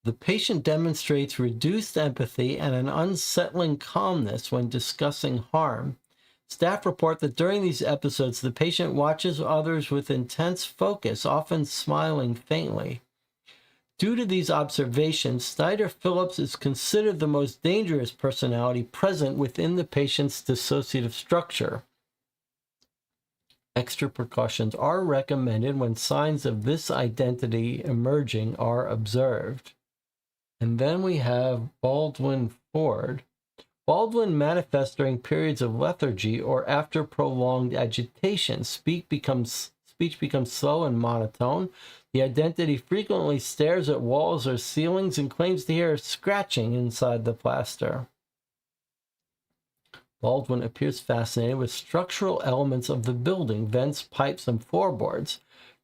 the patient demonstrates reduced empathy and an unsettling calmness when discussing harm. Staff report that during these episodes, the patient watches others with intense focus, often smiling faintly. Due to these observations, Snyder Phillips is considered the most dangerous personality present within the patient's dissociative structure. Extra precautions are recommended when signs of this identity emerging are observed. And then we have Baldwin Ford. Baldwin manifests during periods of lethargy or after prolonged agitation. Speech becomes slow and monotone. The identity frequently stares at walls or ceilings and claims to hear scratching inside the plaster. Baldwin appears fascinated with structural elements of the building, vents, pipes, and floorboards.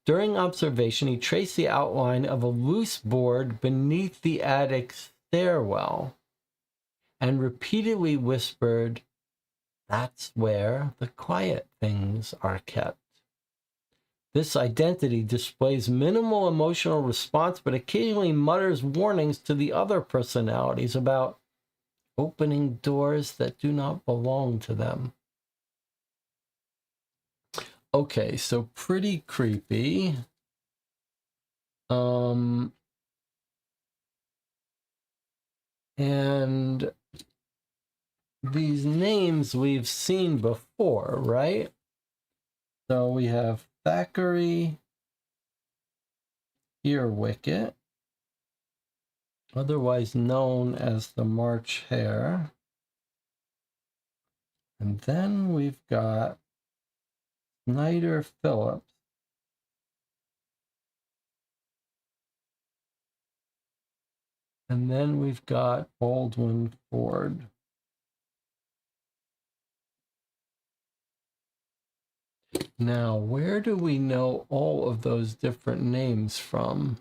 During observation, he traced the outline of a loose board beneath the attic stairwell and repeatedly whispered, "That's where the quiet things are kept." This identity displays minimal emotional response, but occasionally mutters warnings to the other personalities about opening doors that do not belong to them. Okay, so pretty creepy. And these names we've seen before, right? So we have Thackeray Earwicket, otherwise known as the March Hare. And then we've got Snyder Phillips. And then we've got Baldwin Ford. Now, where do we know all of those different names from?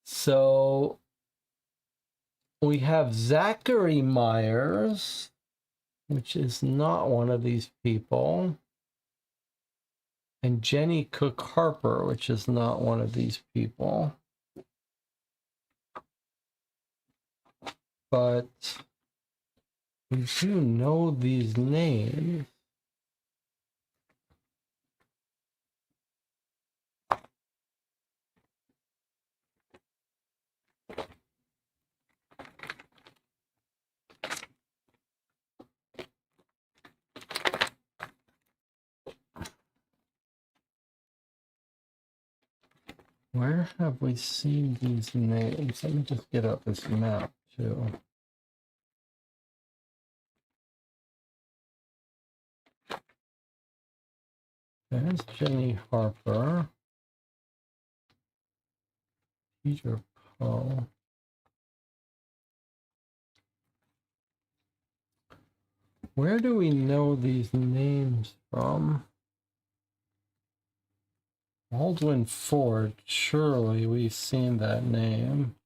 So we have Zachary Myers, which is not one of these people, and Jenny Cook Harper, which is not one of these people. But we do know these names. Where have we seen these names? Let me just get up this map too. There's Jenny Harper, Peter Poe. Where do we know these names from? Baldwin Ford, surely we've seen that name.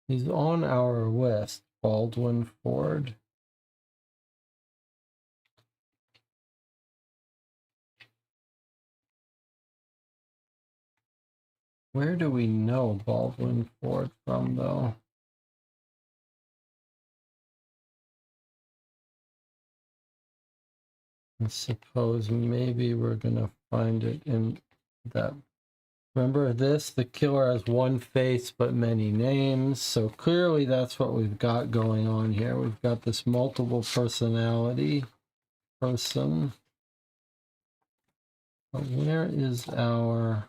He's on our list, Baldwin Ford. Where do we know Baldwin Ford from, though? I suppose maybe we're going to find it in that. Remember this? The killer has one face but many names. So clearly that's what we've got going on here. We've got this multiple personality person. But where is our...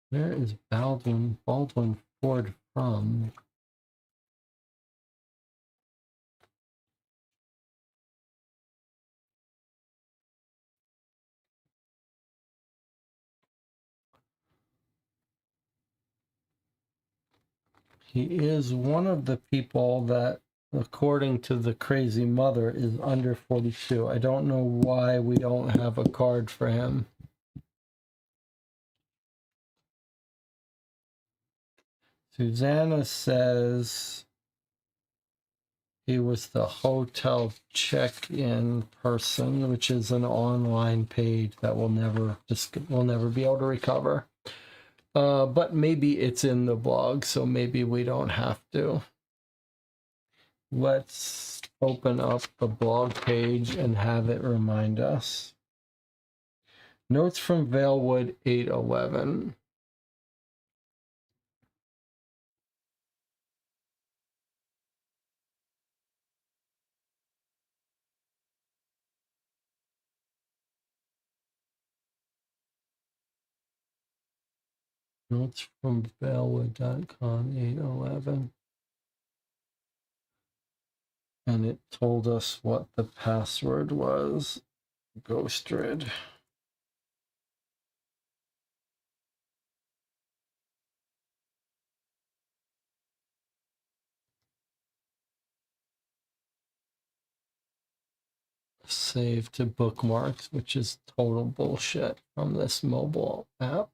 Where is Baldwin Ford from? He is one of the people that, according to the crazy mother, is under 42. I don't know why we don't have a card for him. Susanna says he was the hotel check-in person, which is an online page that we'll never be able to recover. But maybe it's in the blog, so maybe we don't have to. Let's open up the blog page and have it remind us. Notes from Valewood 811. Notes from Valewood.com 811. And it told us what the password was. Ghostred. Save to bookmarks, which is total bullshit from this mobile app.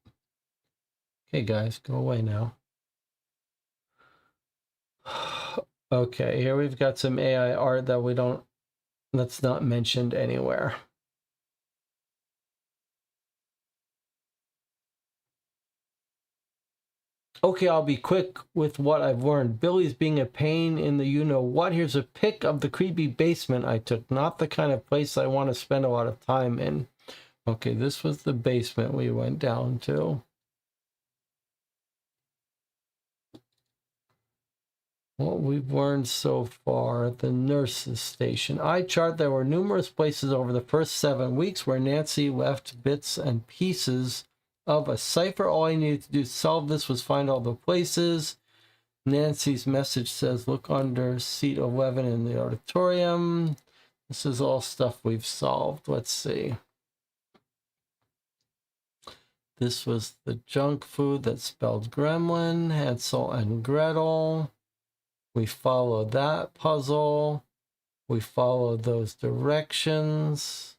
Okay, guys, go away now. Okay, here we've got some AI art that's not mentioned anywhere. Okay, I'll be quick with what I've learned. Billy's being a pain in the you-know-what. Here's a pic of the creepy basement I took. Not the kind of place I want to spend a lot of time in. Okay, this was the basement we went down to. What we've learned so far at the nurse's station. Eye chart, there were numerous places over the first 7 weeks where Nancy left bits and pieces of a cipher. All I needed to do to solve this was find all the places. Nancy's message says, look under seat 11 in the auditorium. This is all stuff we've solved. Let's see. This was the junk food that spelled gremlin, Hansel and Gretel. We followed that puzzle. We followed those directions.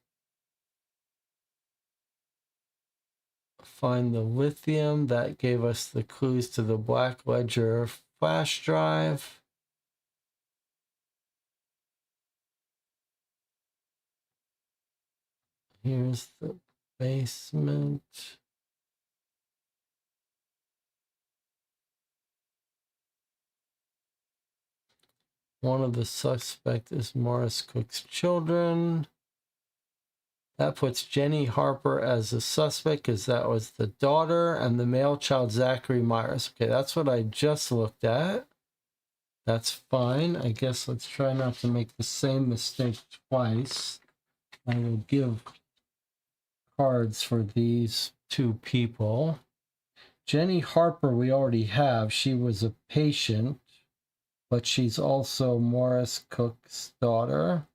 Find the lithium. That gave us the clues to the Black Ledger flash drive. Here's the basement. One of the suspects is Morris Cook's children. That puts Jenny Harper as a suspect because that was the daughter, and the male child, Zachary Myers. Okay, that's what I just looked at. That's fine. I guess let's try not to make the same mistake twice. I will give cards for these two people. Jenny Harper we already have. She was a patient, but she's also Morris Cook's daughter.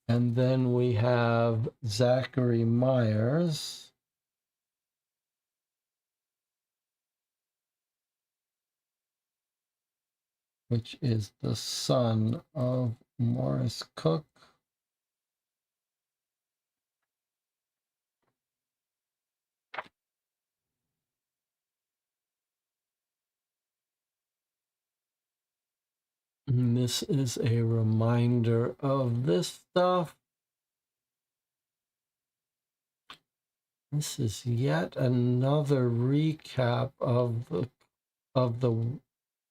And then we have Zachary Myers. Which is the son of Morris Cook. And this is a reminder of this stuff. This is yet another recap of the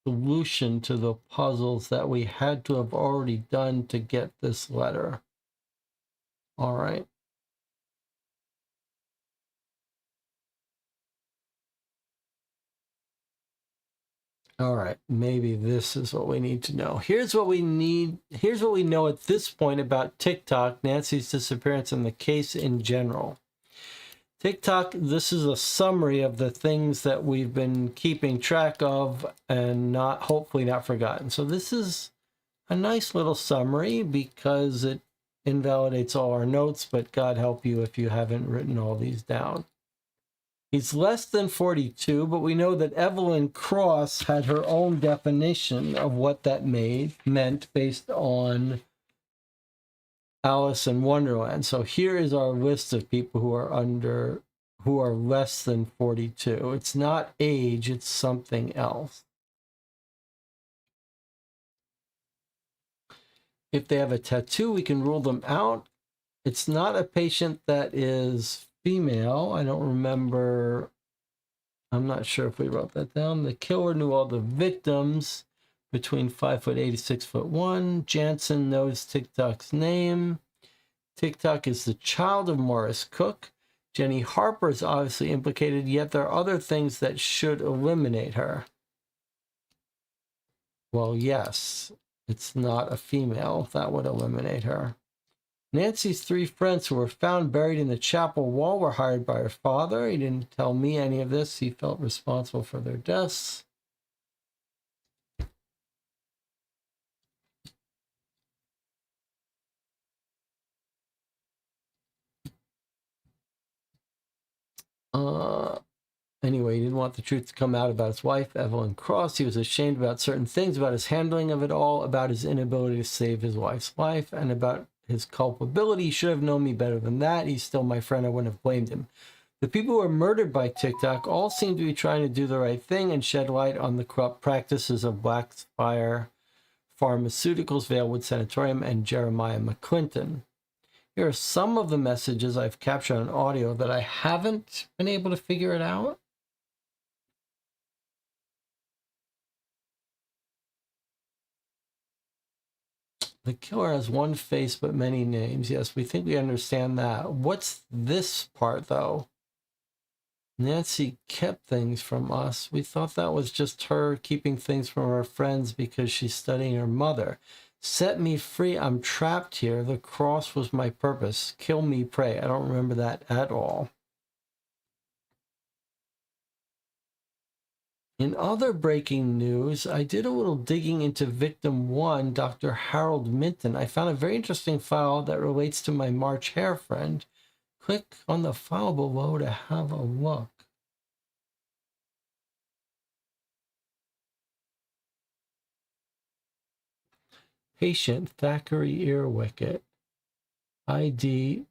solution to the puzzles that we had to have already done to get this letter. All right. All right, maybe this is what we need to know. Here's what we know at this point about TikTok, Nancy's disappearance, and the case in general. TikTok, this is a summary of the things that we've been keeping track of and hopefully not forgotten. So this is a nice little summary because it invalidates all our notes, but God help you if you haven't written all these down. He's less than 42, but we know that Evelyn Cross had her own definition of what that meant based on Alice in Wonderland. So here is our list of people who are less than 42. It's not age, it's something else. If they have a tattoo, we can rule them out. It's not a patient that is female. I don't remember. I'm not sure if we wrote that down. The killer knew all the victims between 5'8" and 6'1". Jansen knows TikTok's name. TikTok is the child of Morris Cook. Jenny Harper is obviously implicated, yet there are other things that should eliminate her. Well, yes, it's not a female. That would eliminate her. Nancy's 3 friends who were found buried in the chapel wall were hired by her father. He didn't tell me any of this. He felt responsible for their deaths. Anyway, he didn't want the truth to come out about his wife, Evelyn Cross. He was ashamed about certain things, about his handling of it all, about his inability to save his wife's life, and about his culpability. He should have known me better than that. He's still my friend. I wouldn't have blamed him. The people who were murdered by TikTok all seem to be trying to do the right thing and shed light on the corrupt practices of Blackspire Pharmaceuticals, Valewood Sanatorium, and Jeremiah McClinton. Here are some of the messages I've captured on audio that I haven't been able to figure it out. The killer has one face but many names. Yes, we think we understand that. What's this part, though? Nancy kept things from us. We thought that was just her keeping things from her friends because she's studying her mother. Set me free. I'm trapped here. The cross was my purpose. Kill me, pray. I don't remember that at all. In other breaking news, I did a little digging into victim 1, Dr. Harold Minton. I found a very interesting file that relates to my March Hare friend. Click on the file below to have a look. Patient Thackeray Earwicket. ID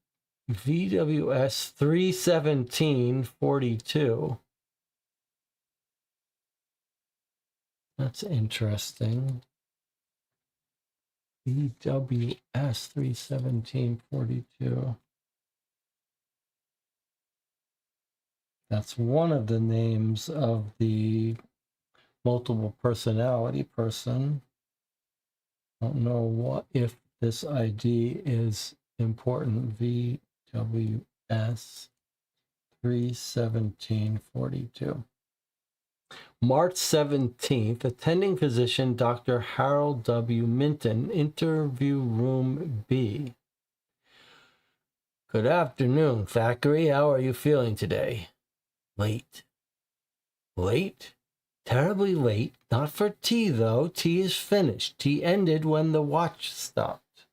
VWS 31742. That's interesting. VWS 31742. That's one of the names of the multiple personality person. I don't know what if this ID is important. VWS 31742. March 17th, attending physician Dr. Harold W. Minton, interview room B. Good afternoon, Thackeray. How are you feeling today? Late. Late? Terribly late. Not for tea, though. Tea is finished. Tea ended when the watch stopped.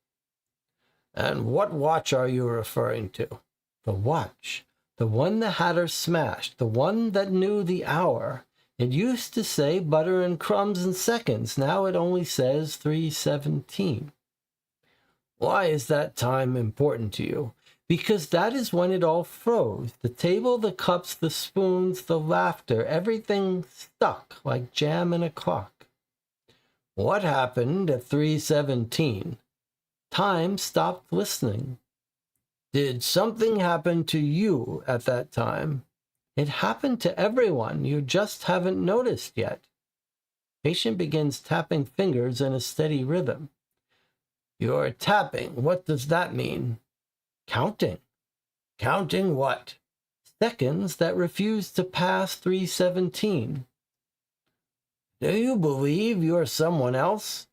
And what watch are you referring to? The watch. The one the Hatter smashed. The one that knew the hour. It used to say butter and crumbs in seconds. Now it only says 3:17. Why is that time important to you? Because that is when it all froze. The table, the cups, the spoons, the laughter, everything stuck like jam in a clock. What happened at 3:17? Time stopped listening. Did something happen to you at that time? It happened to everyone. You just haven't noticed yet. Patient begins tapping fingers in a steady rhythm. You're tapping. What does that mean? Counting. Counting what? Seconds that refuse to pass 3:17. Do you believe you're someone else?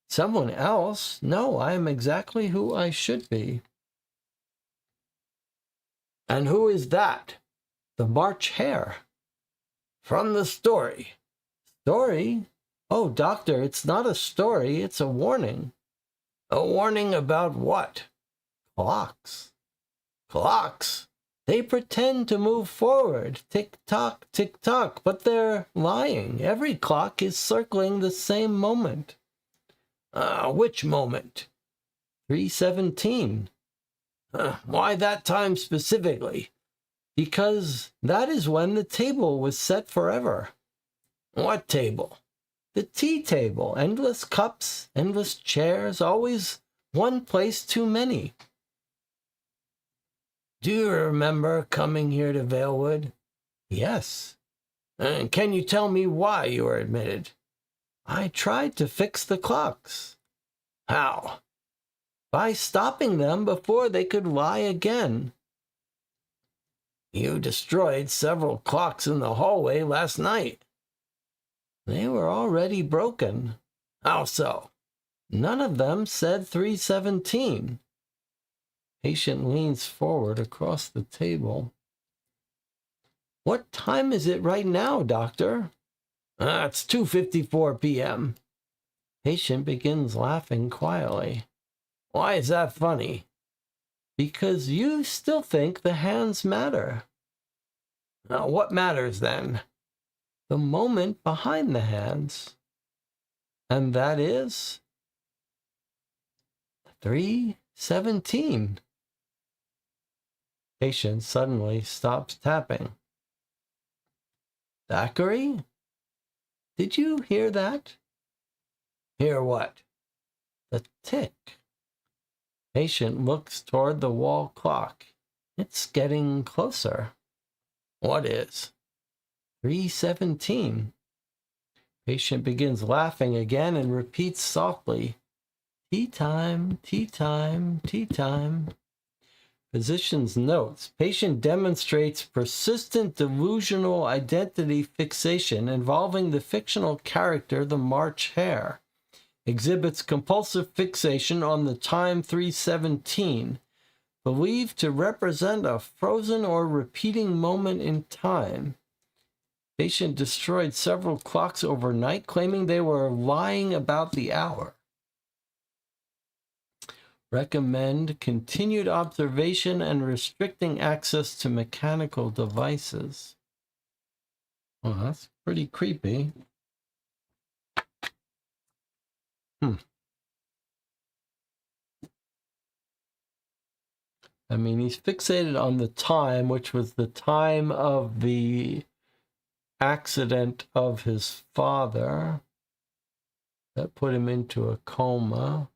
Someone else? No, I am exactly who I should be. And who is that? The March Hare. From the story. Story? Oh, doctor, it's not a story, it's a warning. A warning about what? Clocks. Clocks? They pretend to move forward, tick-tock, tick-tock, but they're lying. Every clock is circling the same moment. Which moment? 3:17. Why that time specifically? Because that is when the table was set forever. What table? The tea table. Endless cups, endless chairs, always one place too many. Do you remember coming here to Valewood? Yes. And can you tell me why you were admitted? I tried to fix the clocks. How? By stopping them before they could lie again. You destroyed several clocks in the hallway last night. They were already broken. How so? None of them said 3:17. Patient leans forward across the table. What time is it right now, doctor? It's 2:54 p.m. Patient begins laughing quietly. Why is that funny? Because you still think the hands matter. What matters then? The moment behind the hands. And that is 3:17. Patient suddenly stops tapping. Thackeray? Did you hear that? Hear what? The tick. Patient looks toward the wall clock. It's getting closer. What is? 3:17. Patient begins laughing again and repeats softly, tea time, tea time, tea time. Physician's notes. Patient demonstrates persistent delusional identity fixation involving the fictional character, the March Hare. Exhibits compulsive fixation on the time 3:17, believed to represent a frozen or repeating moment in time. Patient destroyed several clocks overnight, claiming they were lying about the hour. Recommend continued observation and restricting access to mechanical devices. Well, that's pretty creepy. I mean, he's fixated on the time, which was the time of the accident of his father that put him into a coma.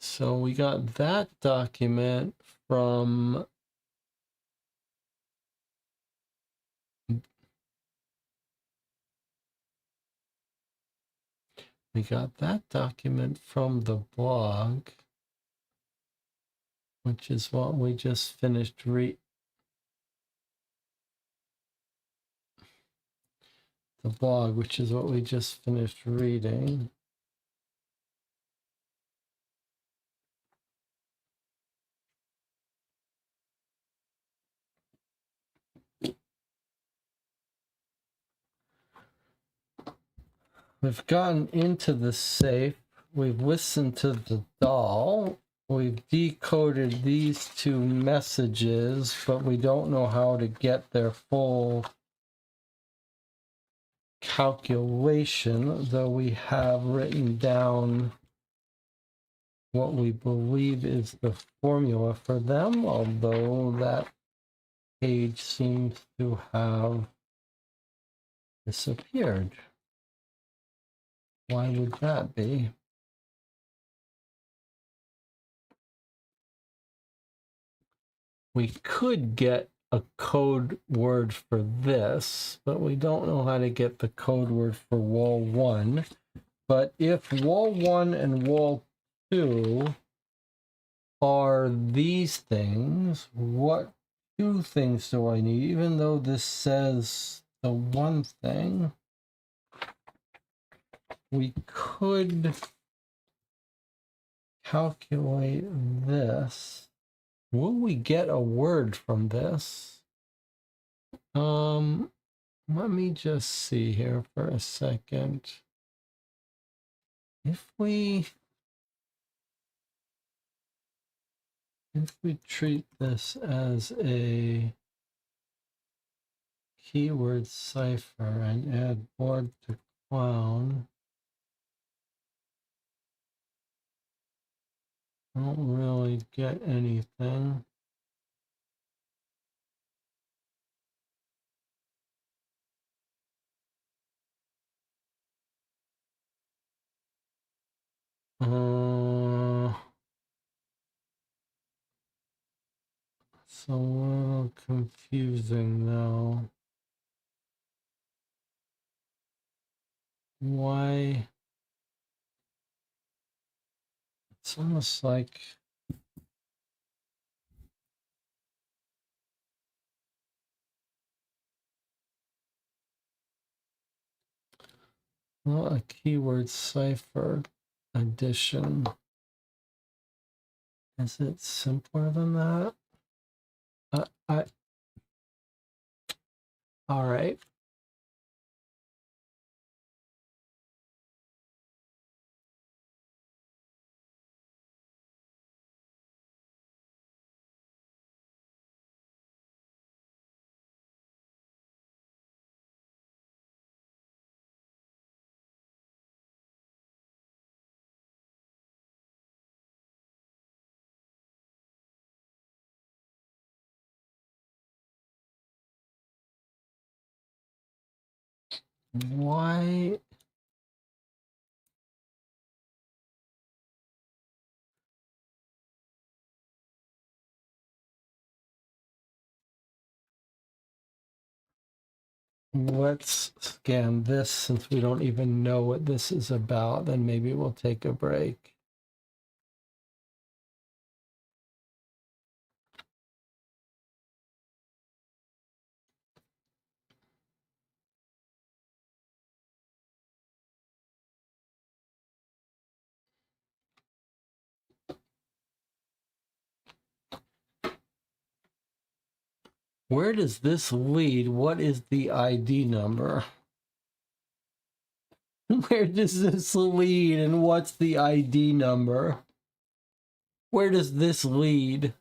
So we got that document from the blog, which is what we just finished reading. We've gotten into the safe. We've listened to the doll. We've decoded these two messages, but we don't know how to get their full calculation, though we have written down what we believe is the formula for them, although that page seems to have disappeared. Why would that be? We could get a code word for this, but we don't know how to get the code word for wall 1. But if wall 1 and wall 2 are these things, what two things do I need? Even though this says the one thing, we could calculate this. Will we get a word from this? Let me just see here for a second. If we treat this as a keyword cipher and add board to clown, I don't really get anything. It's a little confusing though. Why? It's almost like well, a keyword cipher addition. Is it simpler than that? All right. Why? Let's scan this since we don't even know what this is about. Then maybe we'll take a break. Where does this lead? What is the ID number? Where does this lead and what's the ID number? Where does this lead?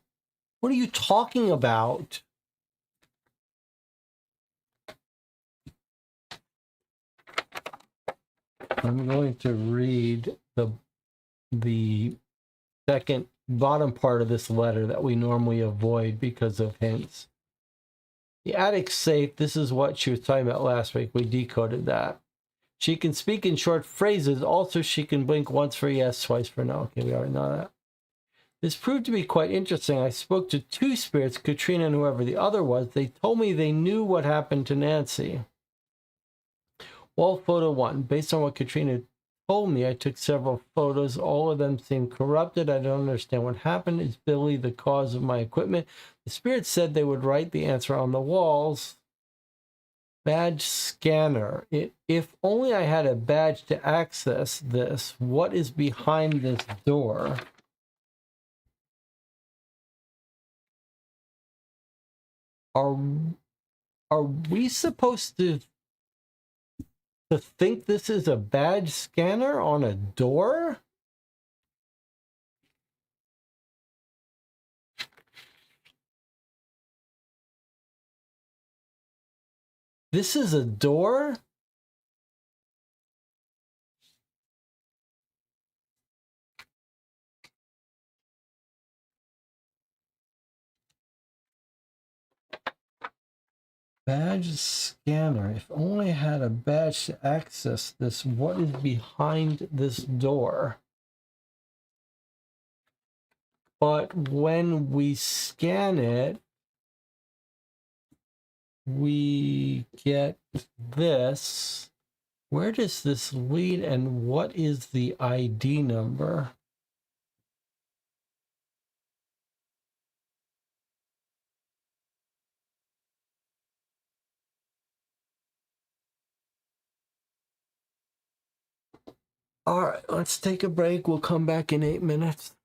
What are you talking about? I'm going to read the second bottom part of this letter that we normally avoid because of hints. The attic safe, this is what she was talking about last week. We decoded that. She can speak in short phrases. Also, she can blink once for yes, twice for no. Okay, we already know that. This proved to be quite interesting. I spoke to two spirits, Katrina and whoever the other was. They told me they knew what happened to Nancy. Wall photo 1. Based on what Katrina told me, I took several photos. All of them seem corrupted. I don't understand what happened. Is Billy the cause of my equipment? The spirits said they would write the answer on the walls. Badge scanner. If only I had a badge to access this. What is behind this door? Are we supposed to think this is a badge scanner on a door? This is a door? Badge scanner. If only I had a badge to access this. What is behind this door? But when we scan it, we get this. Where does this lead and what is the ID number? All right, let's take a break. We'll come back in 8 minutes.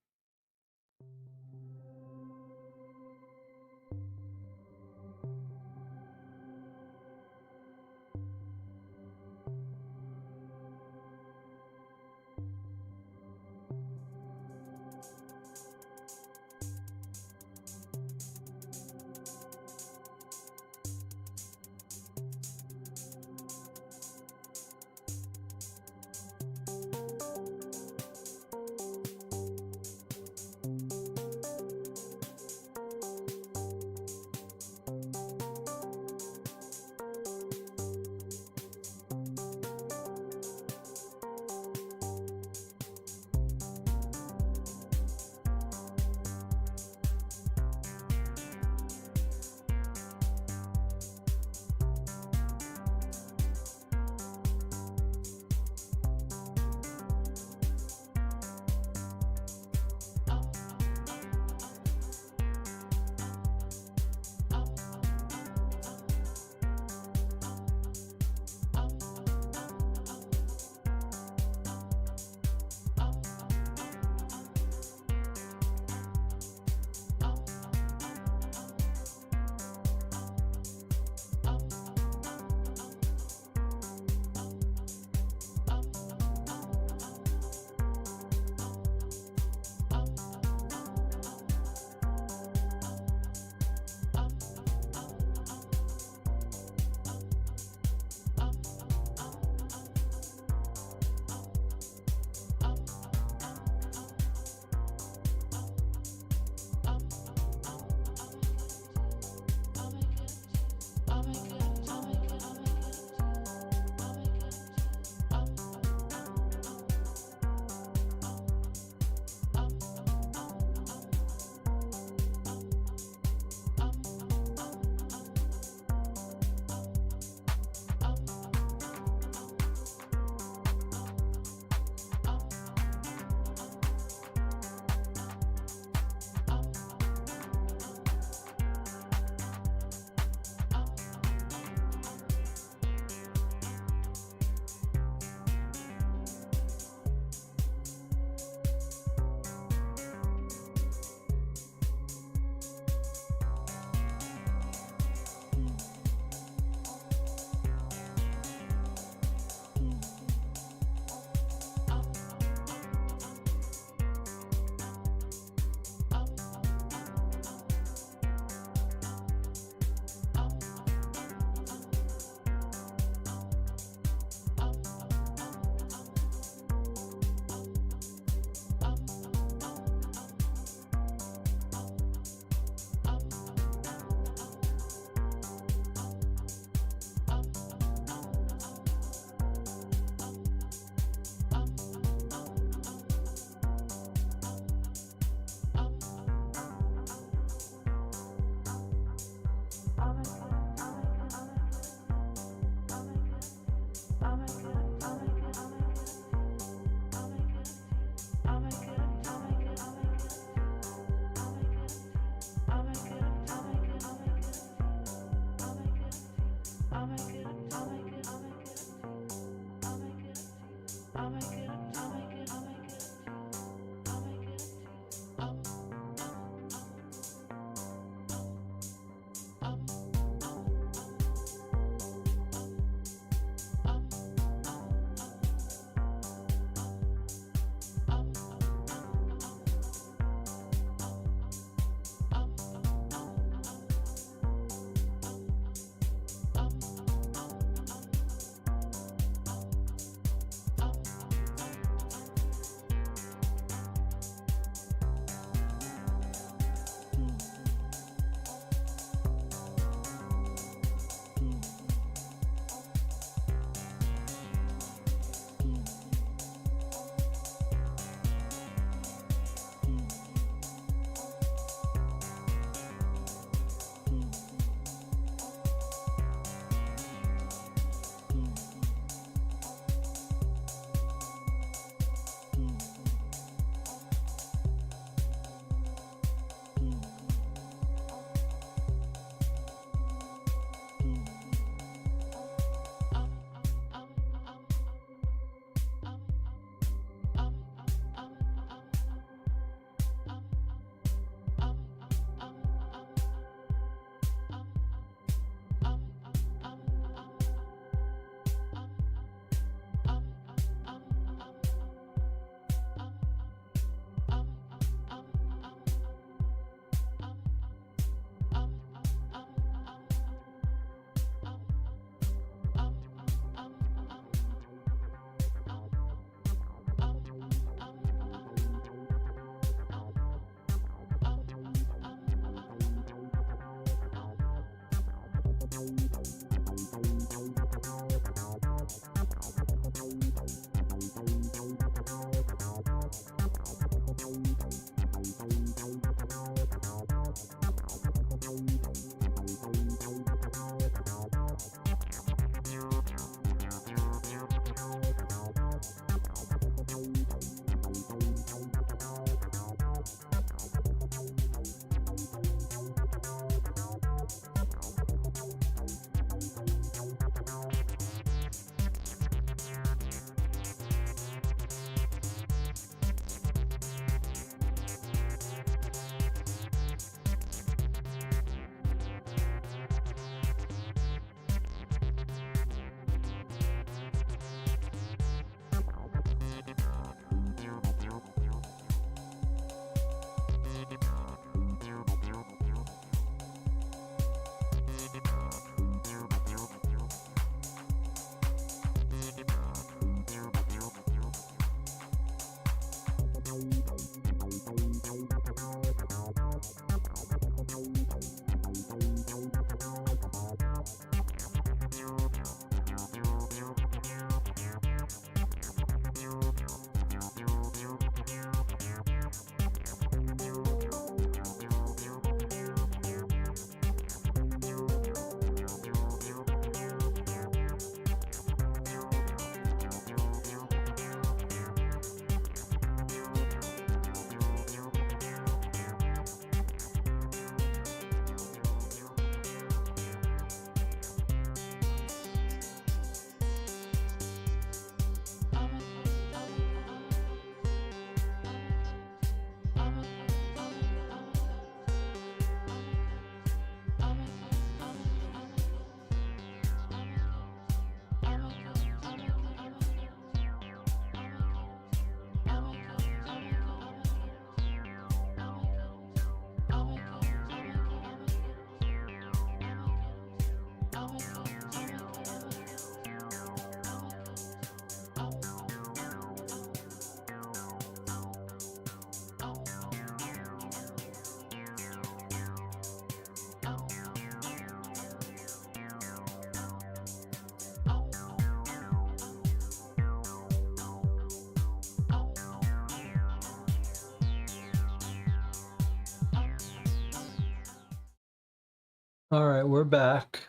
All right, we're back.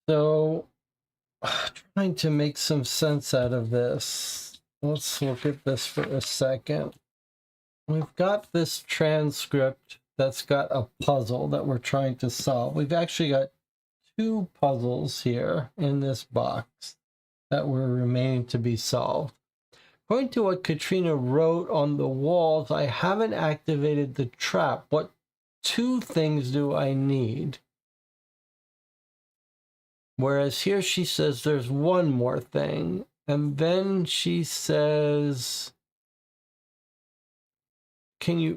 So trying to make some sense out of this. Let's look at this for a second. We've got this transcript that's got a puzzle that we're trying to solve. We've actually got two puzzles here in this box that were remaining to be solved. According to what Katrina wrote on the walls, I haven't activated the trap. What two things do I need? Whereas here she says there's one more thing. And then she says,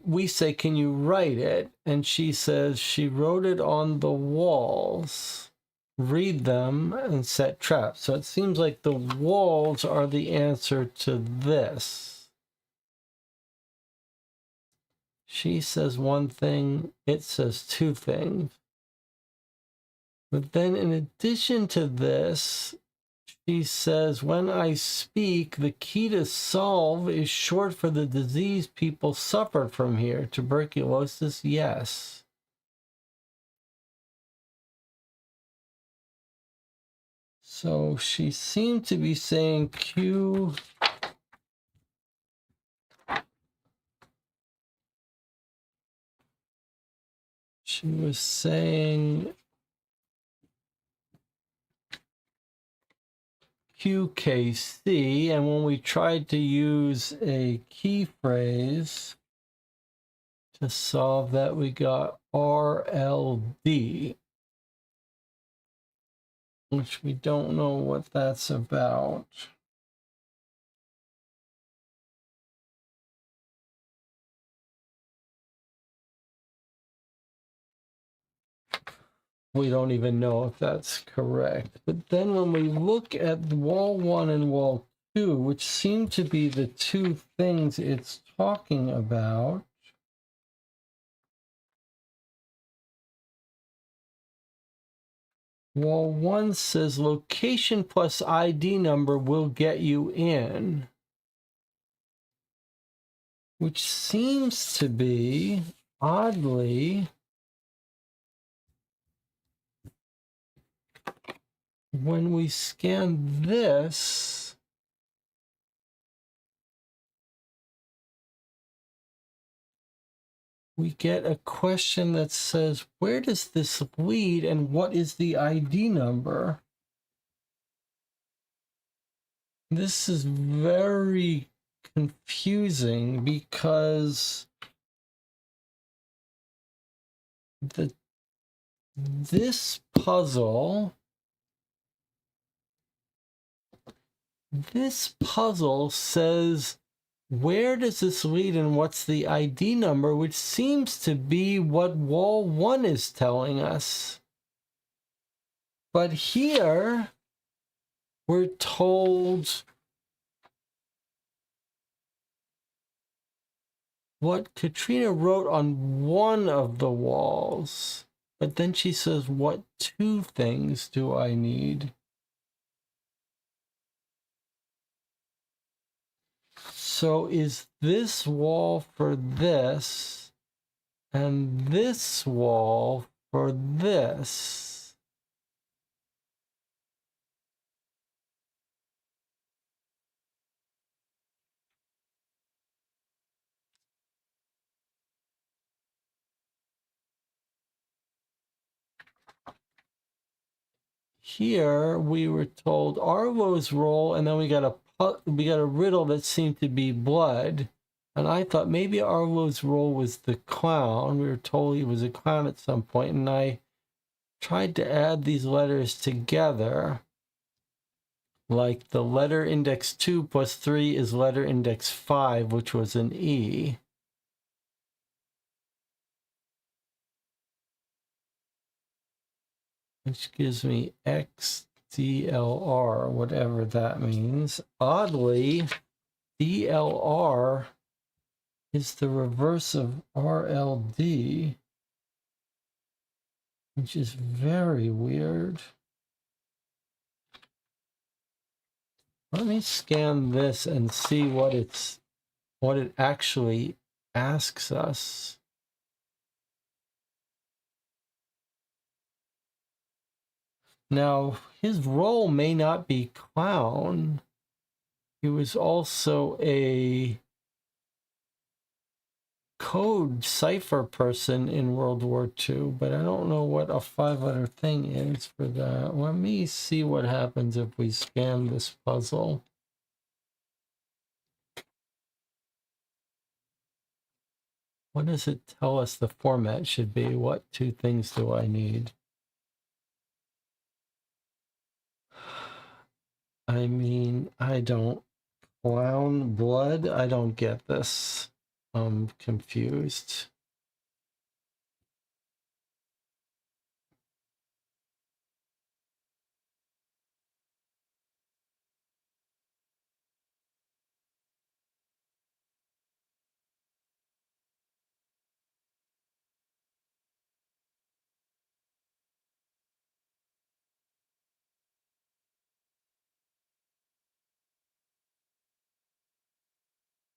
we say, can you write it? And she says she wrote it on the walls. Read them and set traps. So it seems like the walls are the answer to this. She says one thing, it says two things. But then in addition to this, she says, when I speak, the key to solve is short for the disease people suffered from here. Tuberculosis, yes. So she seemed to be saying Q. She was saying QKC, and when we tried to use a key phrase to solve that, we got RLD, which we don't know what that's about. We don't even know if that's correct. But then when we look at wall 1 and wall 2, which seem to be the two things it's talking about, wall 1 says location plus ID number will get you in, which seems to be, oddly, when we scan this, we get a question that says, where does this lead and what is the ID number? This is very confusing because this puzzle says, where does this lead and what's the ID number, which seems to be what wall 1 is telling us. But here we're told what Katrina wrote on one of the walls. But then she says, what two things do I need? So is this wall for this and this wall for this? Here we were told Arlo's role, and then we got a riddle that seemed to be blood. And I thought maybe Arlo's role was the clown. We were told he was a clown at some point, and I tried to add these letters together. Like the letter index 2 plus 3 is letter index 5, which was an E. Which gives me XDLR, whatever that means. Oddly, DLR is the reverse of RLD, which is very weird. Let me scan this and see what it actually asks us. Now, his role may not be clown. He was also a code cipher person in World War II, but I don't know what a 5-letter thing is for that. Let me see what happens if we scan this puzzle. What does it tell us the format should be? What 2 things do I need? I mean, I don't. Clown blood? I don't get this. I'm confused.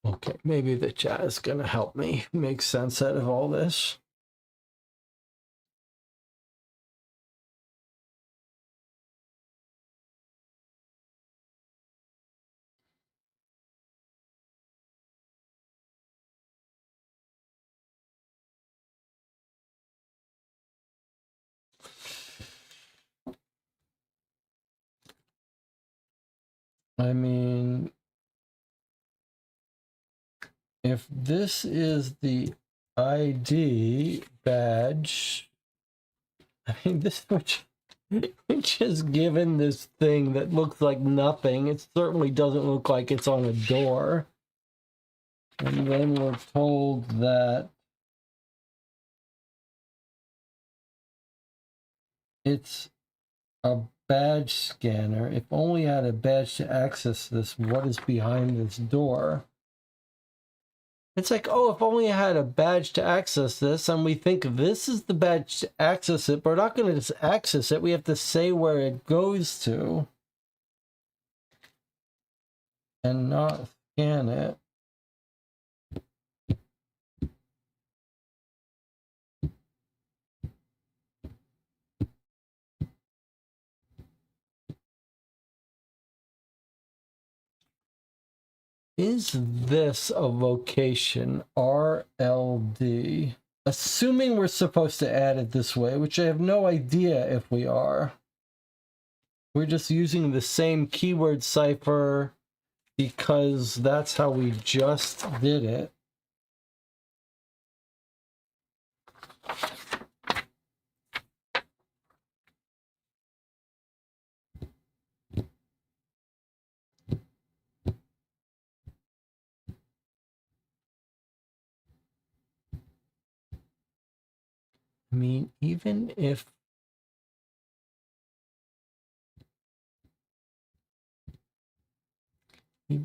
Okay, maybe the chat is going to help me make sense out of all this. I mean, if this is the ID badge, I mean, this which just given this thing that looks like nothing. It certainly doesn't look like it's on a door. And then we're told that it's a badge scanner. If only I had a badge to access this, what is behind this door? It's like, oh, if only I had a badge to access this, and we think this is the badge to access it, but we're not going to just access it. We have to say where it goes to and not scan it. Is this a location RLD? Assuming we're supposed to add it this way, which I have no idea if we are. We're just using the same keyword cipher because that's how we just did it. I mean, even if we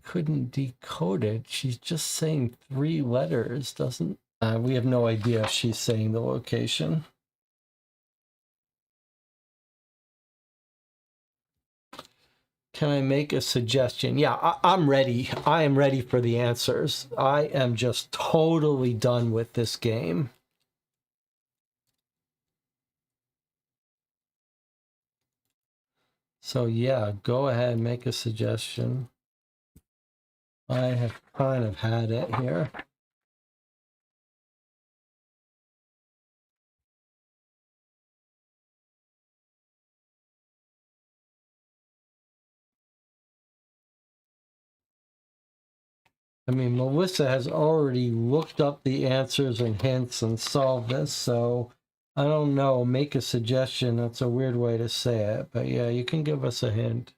couldn't decode it, she's just saying 3 letters, doesn't we have no idea if she's saying the location. Can I make a suggestion? Yeah, I'm ready. I am ready for the answers. I am just totally done with this game. So yeah, go ahead and make a suggestion. I have kind of had it here. I mean, Melissa has already looked up the answers and hints and solved this, so I don't know. Make a suggestion. That's a weird way to say it, but yeah, you can give us a hint.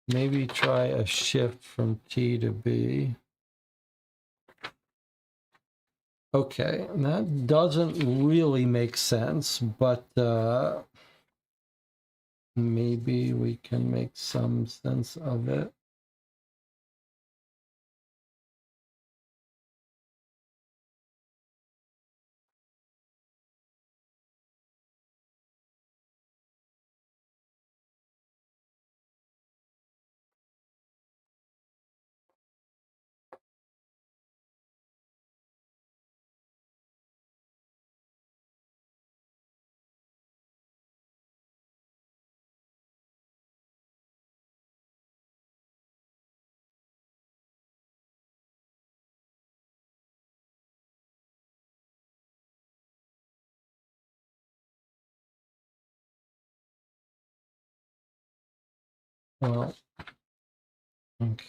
Maybe try a shift from T to B. Okay, that doesn't really make sense, but maybe we can make some sense of it. Well, okay.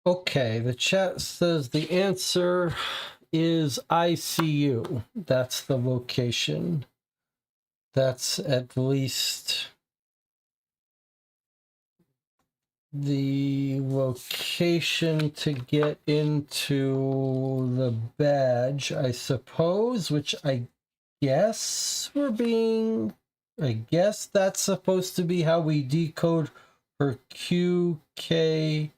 Okay, the chat says the answer is ICU. That's the location. That's at least the location to get into the badge, I suppose, which I guess I guess that's supposed to be how we decode her QKC.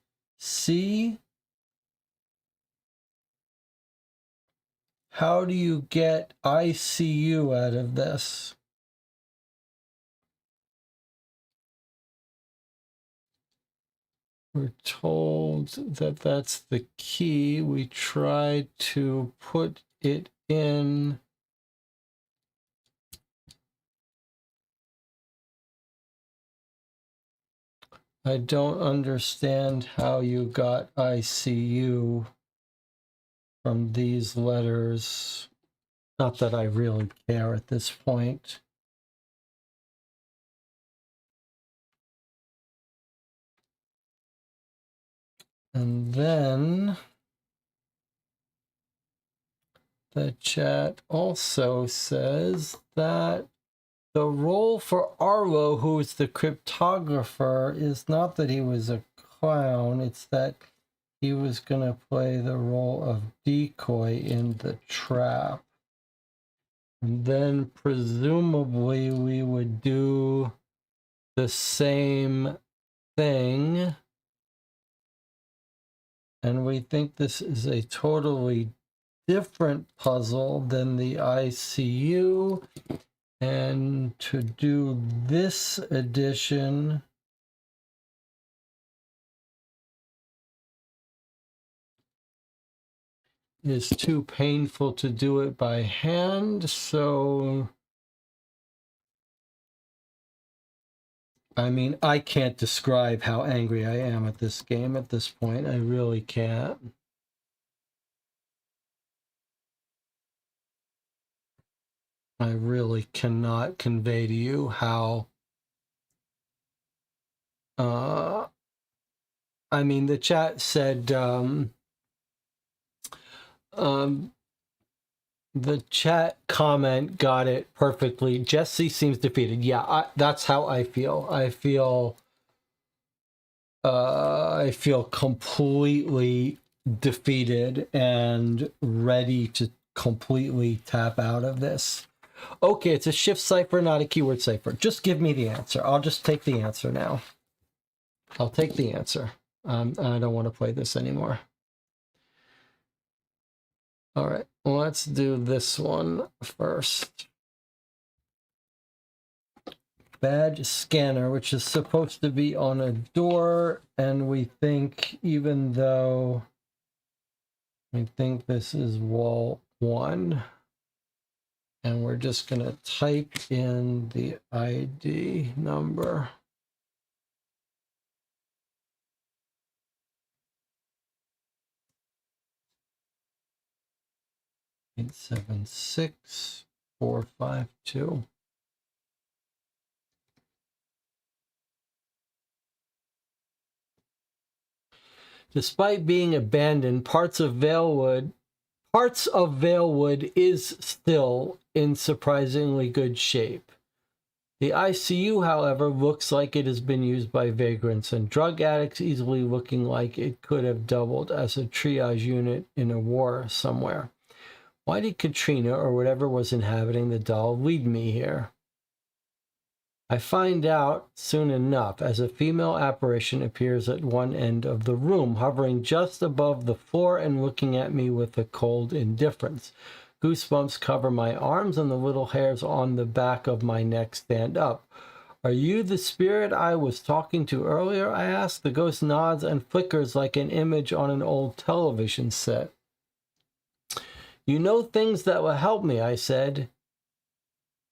How do you get ICU out of this? We're told that that's the key. We tried to put it in. I don't understand how you got ICU from these letters. Not that I really care at this point. And then the chat also says that the role for Arlo, who is the cryptographer, is not that he was a clown, it's that he was going to play the role of decoy in the trap. And then presumably we would do the same thing. And we think this is a totally different puzzle than the ICU. And to do this addition, is too painful to do it by hand. So, I mean, I can't describe how angry I am at this game at this point. I really can't. I really cannot convey to you how I mean, the chat said the chat comment got it perfectly. Jesse seems defeated. Yeah, that's how I feel. I feel completely defeated and ready to completely tap out of this. Okay, it's a shift cipher, not a keyword cipher. Just give me the answer. I'll just take the answer now. I'll take the answer. I don't want to play this anymore. All right, let's do this one first. Badge scanner, which is supposed to be on a door, and we think, even though we think this is wall 1, and we're just going to type in the ID number. Eight 76452. Despite being abandoned, parts of Valewood is still in surprisingly good shape. The ICU, however, looks like it has been used by vagrants and drug addicts, easily looking like it could have doubled as a triage unit in a war somewhere. Why did Katrina, or whatever was inhabiting the doll, lead me here? I find out soon enough as a female apparition appears at one end of the room, hovering just above the floor and looking at me with a cold indifference. Goosebumps cover my arms and the little hairs on the back of my neck stand up. Are you the spirit I was talking to earlier? I ask. The ghost nods and flickers like an image on an old television set. You know things that will help me, I said.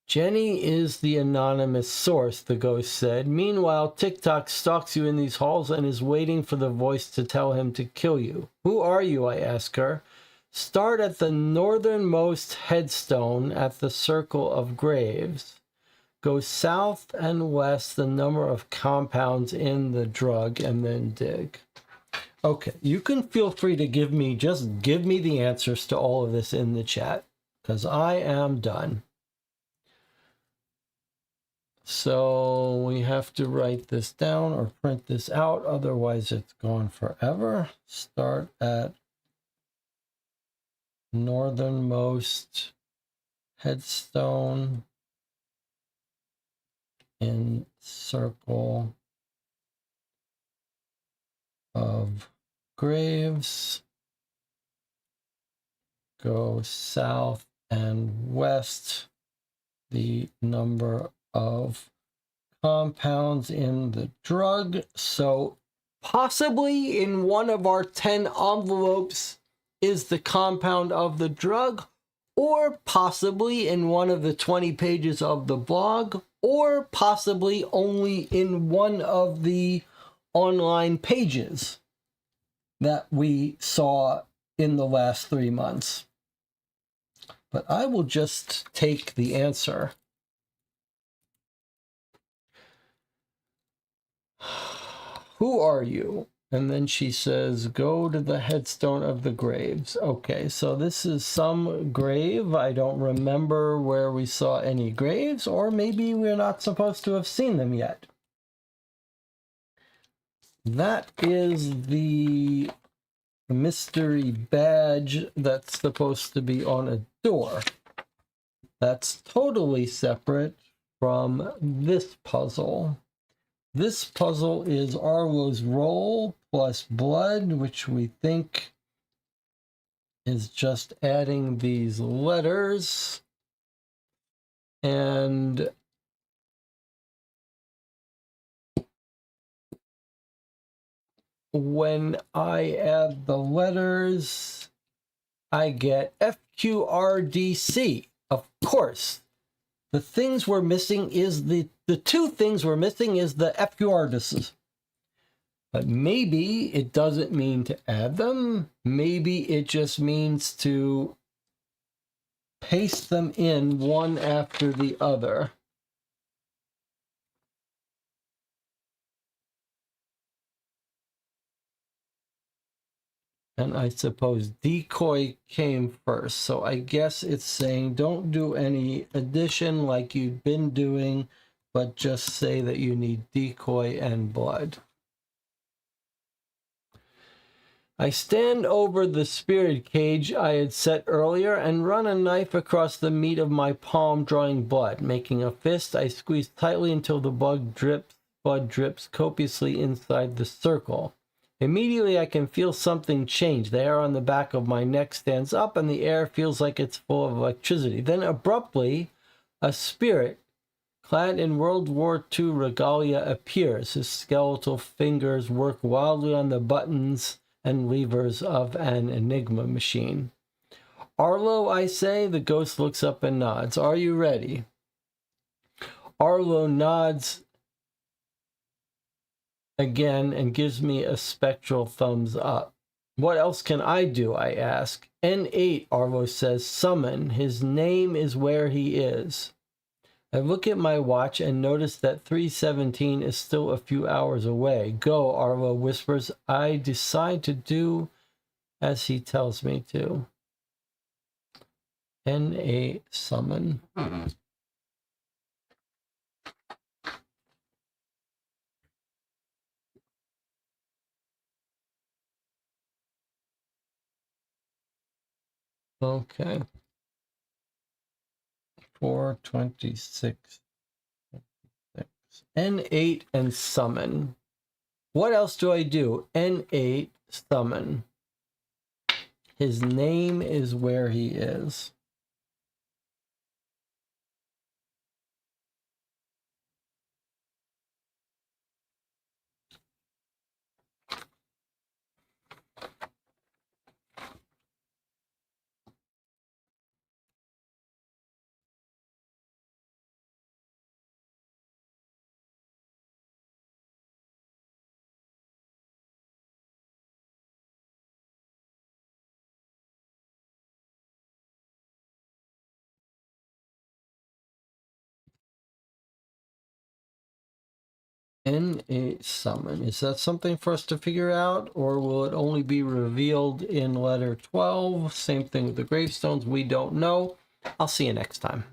Jenny is the anonymous source, the ghost said. Meanwhile, TikTok stalks you in these halls and is waiting for the voice to tell him to kill you. Who are you? I ask her. Start at the northernmost headstone at the circle of graves. Go south and west the number of compounds in the drug, and then dig. Okay, you can feel free to give me the answers to all of this in the chat, because I am done. So we have to write this down or print this out, otherwise it's gone forever. Start at northernmost headstone in circle of graves. go south and west. The number of compounds in the drug. So possibly in one of our 10 envelopes is the compound of the drug, or possibly in one of the 20 pages of the blog, or possibly only in one of the online pages that we saw in the last 3 months. But I will just take the answer. Who are you? And then she says, go to the headstone of the graves. Okay, so this is some grave. I don't remember where we saw any graves, or maybe we're not supposed to have seen them yet. That is the mystery badge that's supposed to be on a door. That's totally separate from this puzzle. This puzzle is Arlo's roll plus blood, which we think is just adding these letters. And when I add the letters, I get FQRDC. Of course, the things we're missing is the two things we're missing is the FQRDCs. But maybe it doesn't mean to add them. Maybe it just means to paste them in one after the other. And I suppose decoy came first. So I guess it's saying don't do any addition like you've been doing, but just say that you need decoy and blood. I stand over the spirit cage I had set earlier and run a knife across the meat of my palm, drawing blood. Making a fist, I squeeze tightly until the blood drips copiously inside the circle. Immediately, I can feel something change. The hair on the back of my neck stands up, and the air feels like it's full of electricity. Then, abruptly, a spirit, clad in World War II regalia, appears. His skeletal fingers work wildly on the buttons and levers of an Enigma machine. Arlo, I say. The ghost looks up and nods. Are you ready? Arlo nods again and gives me a spectral thumbs up. What else can I do? I ask. N8, Arlo says, summon. His name is where he is. I look at my watch and notice that 3:17 is still a few hours away. Go, Arlo whispers. I decide to do as he tells me to. N8, summon. Okay. 4:26. N8 and summon. What else do I do? N8, summon. His name is where he is. N8 summon. Is that something for us to figure out, or will it only be revealed in letter 12? Same thing with the gravestones. We don't know. I'll see you next time.